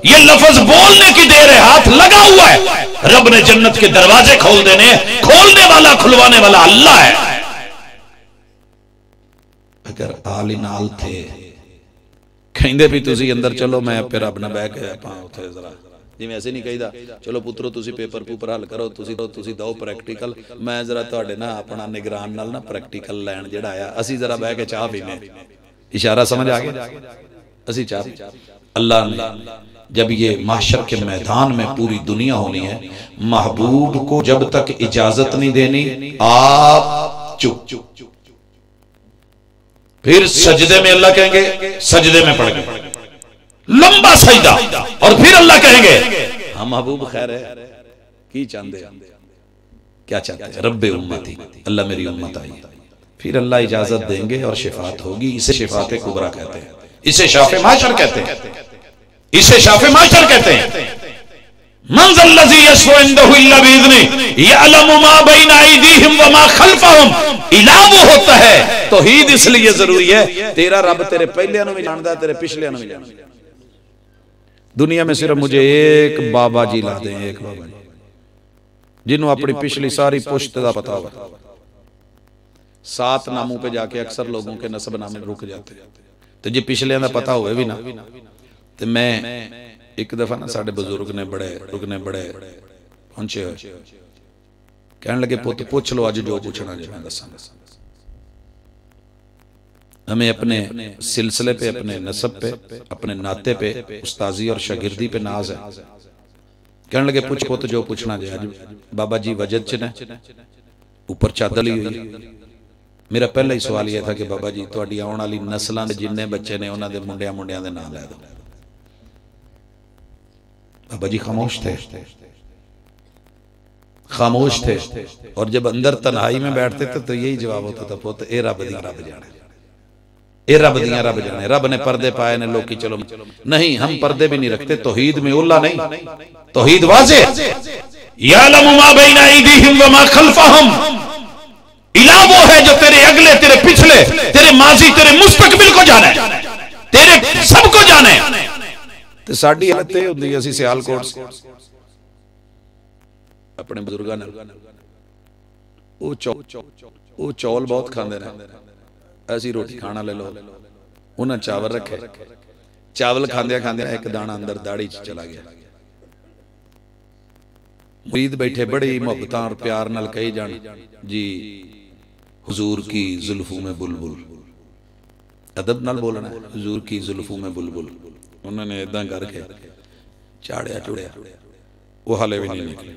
ये लफ्ज बोलने की देर है, हाथ लगा हुआ है, रब ने जन्नत के दरवाजे खोल देने, खोलने वाला खुलवाने वाला अल्लाह है। अगर आली नाल थे कहते भी तुसी अंदर चलो, मैं फिर रब नाल बह के आपां उत्थे जरा जिवें ऐसे नहीं कहीदा चलो पुत्रो तुसी पेपर पूपर हल करो, तुसी दो प्रैक्टिकल, मैं जरा तुहाडे ना अपना निगरान नाल ना प्रैक्टिकल लैण जिहड़ा आया, असी जरा बह के चाह पीने। इशारा समझ आ गया, असी चाह। अल्लाह ने जब ये माशर के मैदान में पूरी दुनिया होनी है, महबूब को जब तक इजाजत नहीं देनी आप चुप, फिर सजदे में अल्लाह कहेंगे, सजदे में पड़ गए लंबा सजदा, और फिर अल्लाह कहेंगे हाँ महबूब खैर है, की चाहते क्या चाहते हैं, रब्बे उम्मती, अल्लाह मेरी उम्मत आई। फिर अल्लाह इजाजत देंगे और शिफात होगी। इसे शिफात कुबरा कहते हैं, इसे शाफे माशर कहते हैं, इसे शाफे माशर कहते हैं। मंज़ल्लज़ी यशफ़उ इंदहु इल्ला बिइज़्निही यअलमु मा बैना अयदीहिम व मा खल्फ़हुम। इलाह वो होता है, तौहीद इसलिए जरूरी है, तेरा रब तेरे पहले भी जानता है, तेरे पिछले भी जानता है। दुनिया में सिर्फ मुझे एक बाबा जी ला दें, एक बाबा जी जिन्होंने अपनी पिछली सारी पुश्त का पता हो। 7 नामों पे जाके अक्सर लोगों के नसब नामे रुक जाते हैं, तो जी पिछले का पता होवे भी ना। तो मैं एक दफा ना साडे बुजुर्ग ने बड़े पहुंचे हुए कहने लगे पुत पूछ लो अज जो पूछना जो मैं दसांगा। हमें अपने सिलसिले पे, अपने नसब पे, अपने नाते पे, उस्ताजी और शागिर्दी पे नाज है। कहने लगे पूछ पुत जो पूछना जो। आज बाबा जी वजद च ने, ऊपर चादर ली हुई। मेरा पहला ही सवाल यह था कि बाबा जी तुहाडी आउण वाली नस्लां दे जिन्ने बच्चे ने उन्हां दे मुंडियां दे नाम लै दो। बाबा जी खामोश थे, खामोश थे, और जब अंदर तन्हाई में बैठते थे तो यही जवाब होता था पुत ए रब दी रब जाने, ए रब दियां रब जाने। रब ने पर्दे पाए ने लोकी चलो नहीं, हम पर्दे भी नहीं रखते। तौहीद में उल्ला नहीं, तौहीद वाज़ेह। यअलमु मा बैना अयदीहिम व मा खल्फ़हुम। इलाह वो है जो तेरे अगले, तेरे पिछले, तेरे माजी, तेरे मुस्तकबिल को जाने, तेरे सबको जाने। तो साडी हालत ये हुंदी, असीं सियालकोट अपने बुजुर्गां ने वो चौल बहुत खांदे ने, ऐसी रोटी खाना ले लो, उन्हें चावल रखे, चावल खांदे खांदे एक दाना अंदर दाढ़ी च चला गया। मुरीद बैठे बड़ी मोहब्बत और प्यार नाल कही जान जी हुजूर की जुल्फों में बुलबुल, अदब नाल बोलना, हुजूर की जुल्फों में बुलबुल। उन्होंने इदा करके चाड़िया चुड़िया, वो हाले भी नहीं निकली,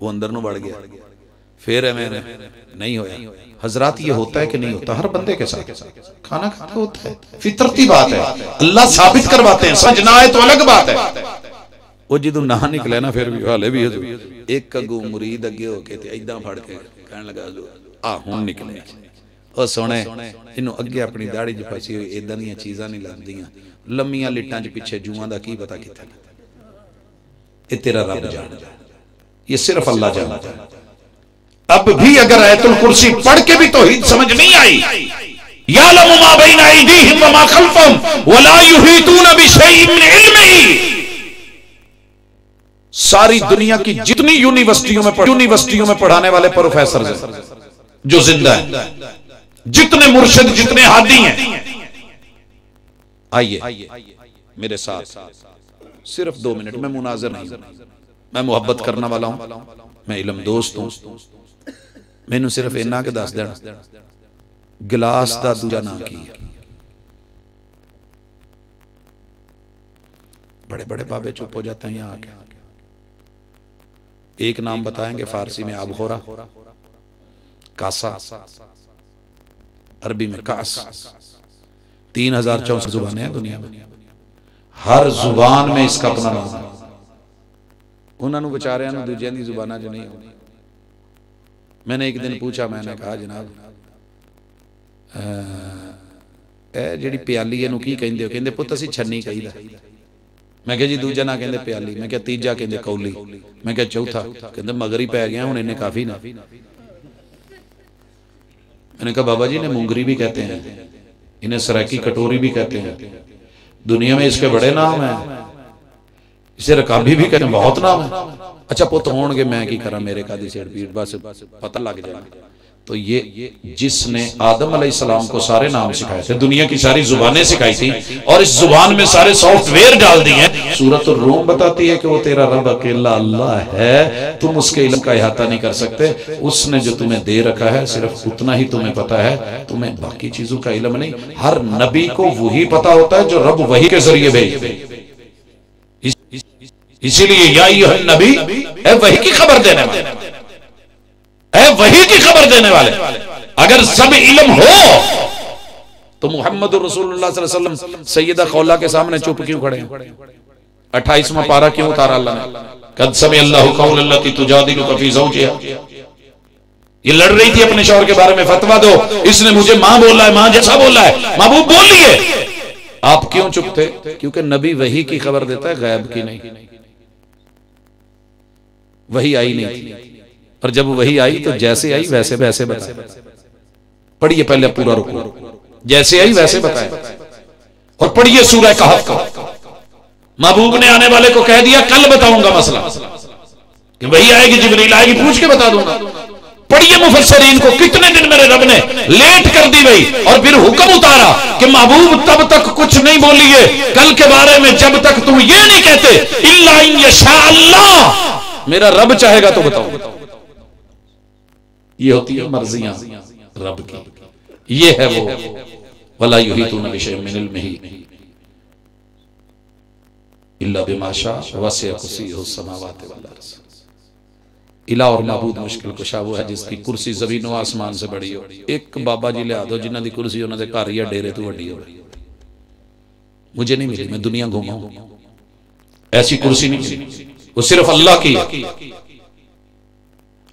वो अंदर नूं वड़ गया। फिर नहीं होया। हजरात ये होता है कि नहीं होता हर बंदे के साथ, खाना खाता होता है, फितरती बात है। अल्लाह साबित करवाते हैं, सच ना आए तो अलग बात है। वो जो ना निकले ना फिर भी हाले भी एक अगू मुरीद अगे होके इदा फड़ के कहने लगा आ हुण निकले और सोने इनू अगे अपनी दाढ़ी च फसी हुई इदां दी चीज़ां नहीं लगदियां, लम्मियां लिटां च पिछे जुआं दा की पता कित्थे। ये तेरा रब जानदा, ये सिर्फ अल्लाह जानदा। अब भी अगर आयतुल कुर्सी पढ़ के भी तौहीद समझ नहीं आई, यालमु मा बैना अयदीहिम व मा खल्फहुम व ला युहीतूना बिशैइन मिन इल्मिही। सारी दुनिया की जितनी यूनिवर्सिटियों में पढ़ाने वाले प्रोफेसर जो जिंदा है, जितने मुर्शिद जितने हादी हैं, आइए मेरे साथ सिर्फ 2 मिनट में मुनाज़िर नहीं, मैं मुहब्बत करने वाला हूं, मैं इल्म दोस्त हूं। मैनू सिर्फ इन्ना के दस देना गिलास का दूजा नाम की है। बड़े बड़े बाबे चुप हो जाते हैं यहाँ आके। एक नाम बताएंगे फारसी में आबखोरा, कासा, अरबी में कास। 3064 जुबानें हैं दुनिया में, हर जुबान में इसका अपना नाम है। उन्होंने बेचारियां नूं दूजियां दी जुबानां च नहीं होनी। मैंने एक दिन पूछा, मैंने कहा जनाब ए जिहड़ी प्याली इहनूं की कहिंदे हो? कहंदे पुत्त असीं छन्नी कहीदा। मैं कहा जी दूजा ना कहंदे प्याली। मैं कहा तीजा कहंदे कौली। मैं कहा चौथा कहंदे मगर ही पै गया हुण इन्हें काफी ना। मैंने कहा बाबा जी ने मुंगरी भी कहते हैं, इन्हें सराकी कटोरी भी कहते हैं, दुनिया में इसके बड़े नाम हैं, इसे रकाबी भी कहते हैं, बहुत नाम है। अच्छा पुत होणगे मैं की करा, मेरे कादी सिर पीड़, बस पता लग जाए। तो ये जिसने आदम अलैहिस्सलाम को सारे नाम सिखाए थे, दुनिया की सारी जुबानें सिखाई थी और इस जुबान में सारे सॉफ्टवेयर डाल दिए हैं। सूरत रूम बताती है कि वो तेरा रब अकेला अल्लाह है, तुम उसके इल्म का इहाता नहीं कर सकते। उसने जो तुम्हें दे रखा है सिर्फ उतना ही तुम्हें पता है, तुम्हें बाकी चीजों का इल्म नहीं। हर नबी को वही पता होता है जो रब वही के जरिए भेजते। इसीलिए या अय्युहन नबी, ए वही की खबर देने वाले, ए वही की खबर देने वाले। अगर सब इल्म हो तो मुहम्मद रसूलुल्लाह सल्लल्लाहु अलैहि वसल्लम सैयदा खौला के सामने चुप क्यों खड़े हैं? 28वां पारा क्यों उतारा अल्लाह ने? कद समिअल्लाहु कौल अल्लती तुजादिलुका फी ज़ौजिहा। ये लड़ रही थी अपने शौहर के बारे में, फतवा दो, इसने मुझे मां बोला है, मां जैसा बोला है, महबूब बोलिए। आप क्यों चुप थे? क्योंकि नबी वही की खबर देता है, गैब की नहीं। वही आई नहीं थी, और जब वही आई तो जैसे आई वैसे वैसे बताया। पढ़िए पहले पूरा रुकू, जैसे आई वैसे बताया। और पढ़िए सूरह कहफ का। महबूब ने आने वाले को कह दिया कल बताऊंगा मसला, कि वही आएगी, जिब्रील आएगी, पूछ के बता दूंगा। पढ़िए मुफस्सिरीन को, कितने दिन मेरे रब ने लेट कर दी गई और फिर हुक्म उतारा कि महबूब तब तक कुछ नहीं बोलिए कल के बारे में जब तक तुम ये नहीं कहते इल्ला इन यशा अल्लाह, मेरा रब चाहेगा तो बताओ। ये होती है मर्जियां रब की। ये है वो वला युहीतूना बिशैइन मिन इल्मिही इल्ला बिमा शाअ वसिअ कुर्सियुहु समावाति वल अर्ज़। इला और माबूद मुश्किल कुशा वो है जिसकी कुर्सी ज़मीन व आसमान से बड़ी हो। एक बाबा जी लिया दो जिन्हां दी कुर्सी उन्हां दे घर या डेरे तो वड्डी हो। मुझे नहीं मिली, मैं दुनिया घूमा हूं, ऐसी कुर्सी नहीं मिली, वो सिर्फ अल्लाह की है।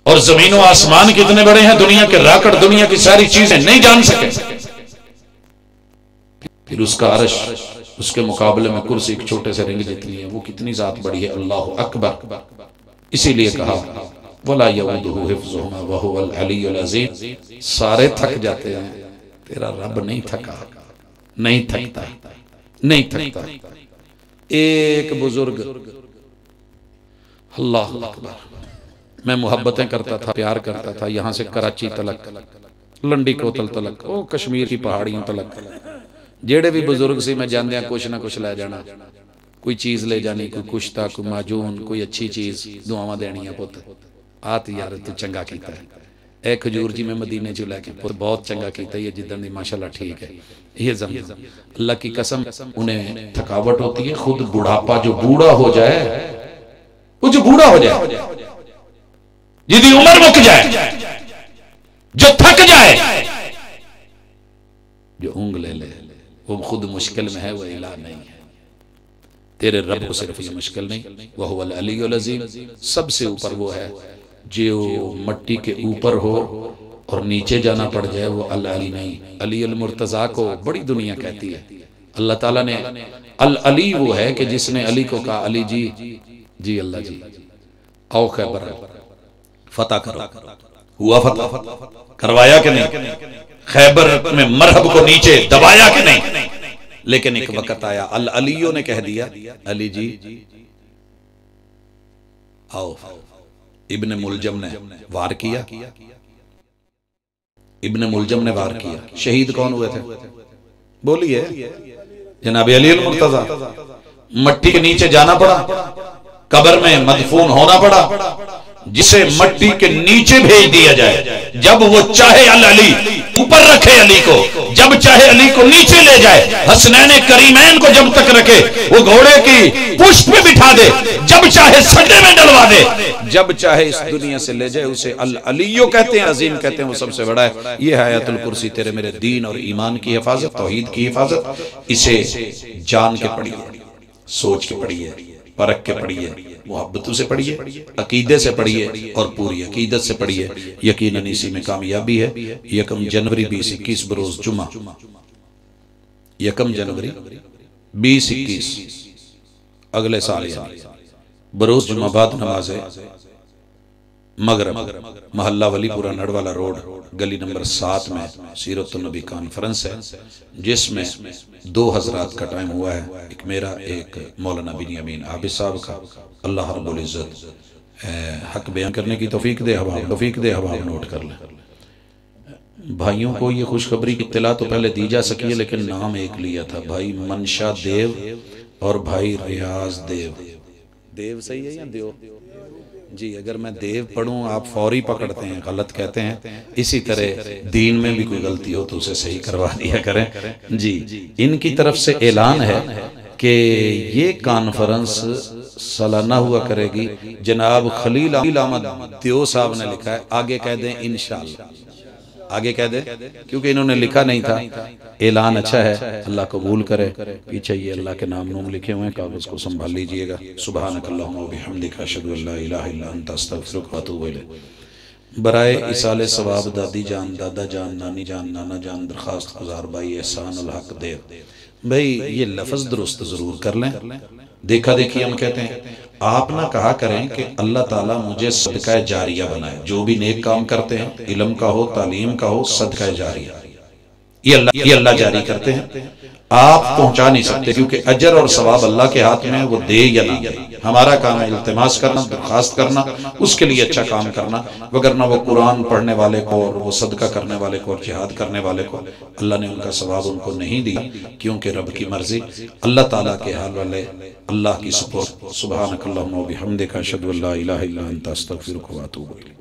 और जमीन व आसमान कितने बड़े हैं, दुनिया के राकड़, दुनिया की सारी चीजें नहीं जान सके। फिर उसका अर्श, उसके मुकाबले में कुर्सी एक छोटे से रिंग जितनी है, वो कितनी जात बड़ी है। अल्लाह अकबर। इसीलिए कहा वला यऊदुहु हिफ्ज़ुहुमा व हुवल अलियुल अज़ीम। सारे थक जाते हैं, तेरा रब नहीं थका, नहीं थकता, नहीं थकता। एक बुजुर्ग, अल्लाह अकबर, मैं मोहब्बतें करता था, प्यार करता था, यहां से कराची तलक, लंडी कोतल तलक, ओ कश्मीर की पहाड़ियों तलक, जेड़े भी बुजुर्ग से मैं जानदे कुछ ना कुछ ले जाना, कोई चीज ले जानी, कोई कुश्ता, कोई माजून, कोई अच्छी चीज, दुआवां देनियां। पुत आत यार तू चंगा कीता है, ए खजूर जी मैं मदीने चो लैके पुत बहुत चंगा कीता, ये जिदन दी माशाल्लाह ठीक है। ये ज़मज़म अल्लाह की कसम, उन्हें थकावट होती है, खुद बुढ़ापा, जो बूढ़ा हो जाए, वो जो बूढ़ा हो जाए, जिदी उम्र मुक जाए, जो थक जाए, जो ऊँग ले ले, वो खुद मुश्किल में है, वो इला नहीं है। तेरे रब को सिर्फ ये मुश्किल नहीं, वह हुवल अलीयुल अज़ीम, सबसे ऊपर वो है जो मट्टी के ऊपर हो और नीचे जाना पड़ जाए, वो अल अली नहीं। अली अल मुर्तज़ा को बड़ी दुनिया कहती है। अल्लाह ताला ने अल अली वो है कि जिसने अली को कहा, अली जी जी अल्लाह जी आओ खैबर फतह करो, हुआ फतह, करवाया कि नहीं? खैबर में मरहब को नीचे दबाया कि नहीं? लेकिन एक वक्त आया अल अलियों ने कह दिया, अली जी आओ। इब्ने मुलजम ने वार किया, इब्ने मुलजम ने वार किया। शहीद कौन हुए थे? बोलिए, जनाब अली अल मुर्तज़ा। मट्टी के नीचे जाना पड़ा, कब्र में मदफून होना पड़ा, जिसे मट्टी के नीचे भेज दिया जाए। जब वो चाहे अल अली ऊपर रखे अली को, जब चाहे अली को नीचे ले जाए। हसनैन करीमैन को जब तक रखे, वो घोड़े की पुष्ट पे बिठा दे, जब चाहे सड्डे में डलवा दे, जब चाहे इस दुनिया से ले जाए। उसे अल अलियो कहते हैं, अजीम कहते हैं, वो सबसे बड़ा है। ये है आयतुल कुर्सी, तेरे मेरे दीन और ईमान की हिफाजत, तौहीद की हिफाजत। इसे जान के पढ़िए, सोच के पढ़िए, परख के पढ़िए, मोहब्बतों से पढ़िए, अकीदे से पढ़िए और पूरी अकीदत से पढ़िए। यकीनन इसी में कामयाबी है। 1 जनवरी 2021 बरोज जुमा, 1 जनवरी 2021 अगले साल बरोज जुमा बाद नमाज मगरब मोहल्ला वलीपुरा नड़वाला रोड गली नंबर 7 में सीरतुन नबी कॉन्फ्रेंस है, जिसमें 2 हजरात का टाइम हुआ है। एक मेरा, एक मौलाना बिनियामीन आबिद साहब का। अल्लाह रब्बुल इज्जत हक बयान करने की तौफीक दे, हवाब नोट कर ले। भाइयों को ये खुशखबरी की इत्तला तो पहले दी जा सकी है, लेकिन नाम एक लिया था, भाई मनशा देव और भाई रियाज देव। देव सही है या देव? जी, अगर मैं देव पढ़ूं आप फौरी पकड़ते हैं, गलत कहते हैं। इसी तरह दीन में भी कोई गलती हो तो उसे सही करवा दिया करें। जी, इनकी तरफ से ऐलान है कि ये कॉन्फ्रेंस सालाना हुआ करेगी। जनाब खलील अहमद दियो साहब ने लिखा है, आगे कह दें इंशाअल्लाह, आगे कह दे, क्योंकि इन्होंने लिखा नहीं था। ऐलान अच्छा है, अल्लाह कबूल करे। पीछे ये अल्लाह के नाम नूम लिखे हुए हैं, कागज को संभाल लीजिएगा। सुब्हानकल्लाहुम्मा व बिहम्दिका अशहदु अल्ला इलाहा इल्ला अंता अस्तगफिरुका व अतूबु इलैक। बराए इसाले सवाब दादी जान, दादा जान, नानी जान, नाना जान, दरखास्त गुजार भाई एहसानुल हक देव। भाई ये लफ्ज दुरुस्त जरूर कर लें। देखा देखी हम कहते हैं, आप ना कहा करें कि अल्लाह ताला मुझे सदका जारिया बनाए। जो भी नेक काम करते हैं, इल्म का हो, तालीम का हो, सदका जारिया ये अल्लाह जारी करते हैं। आप पहुंचा नहीं सकते, क्योंकि अजर और सवाब अल्लाह के हाथ में है, वो दे या ना दे। हमारा काम है इल्तिमास करना, दरखास्त करना, उसके लिए अच्छा काम करना। वगरना वो कुरान पढ़ने वाले को और वो सदका करने वाले को और जिहाद करने वाले को अल्लाह ने उनका सवाब उनको नहीं दिया, क्योंकि रब की मर्जी। अल्लाह ताला के हाल वाले अल्लाह की सुपुर्द। सुब्हानकल्लाहुम्मा व बिहम्दिका अशहदु अल्ला इलाहा इल्ला अंता अस्तगफिरुका व अतूबु इलैक।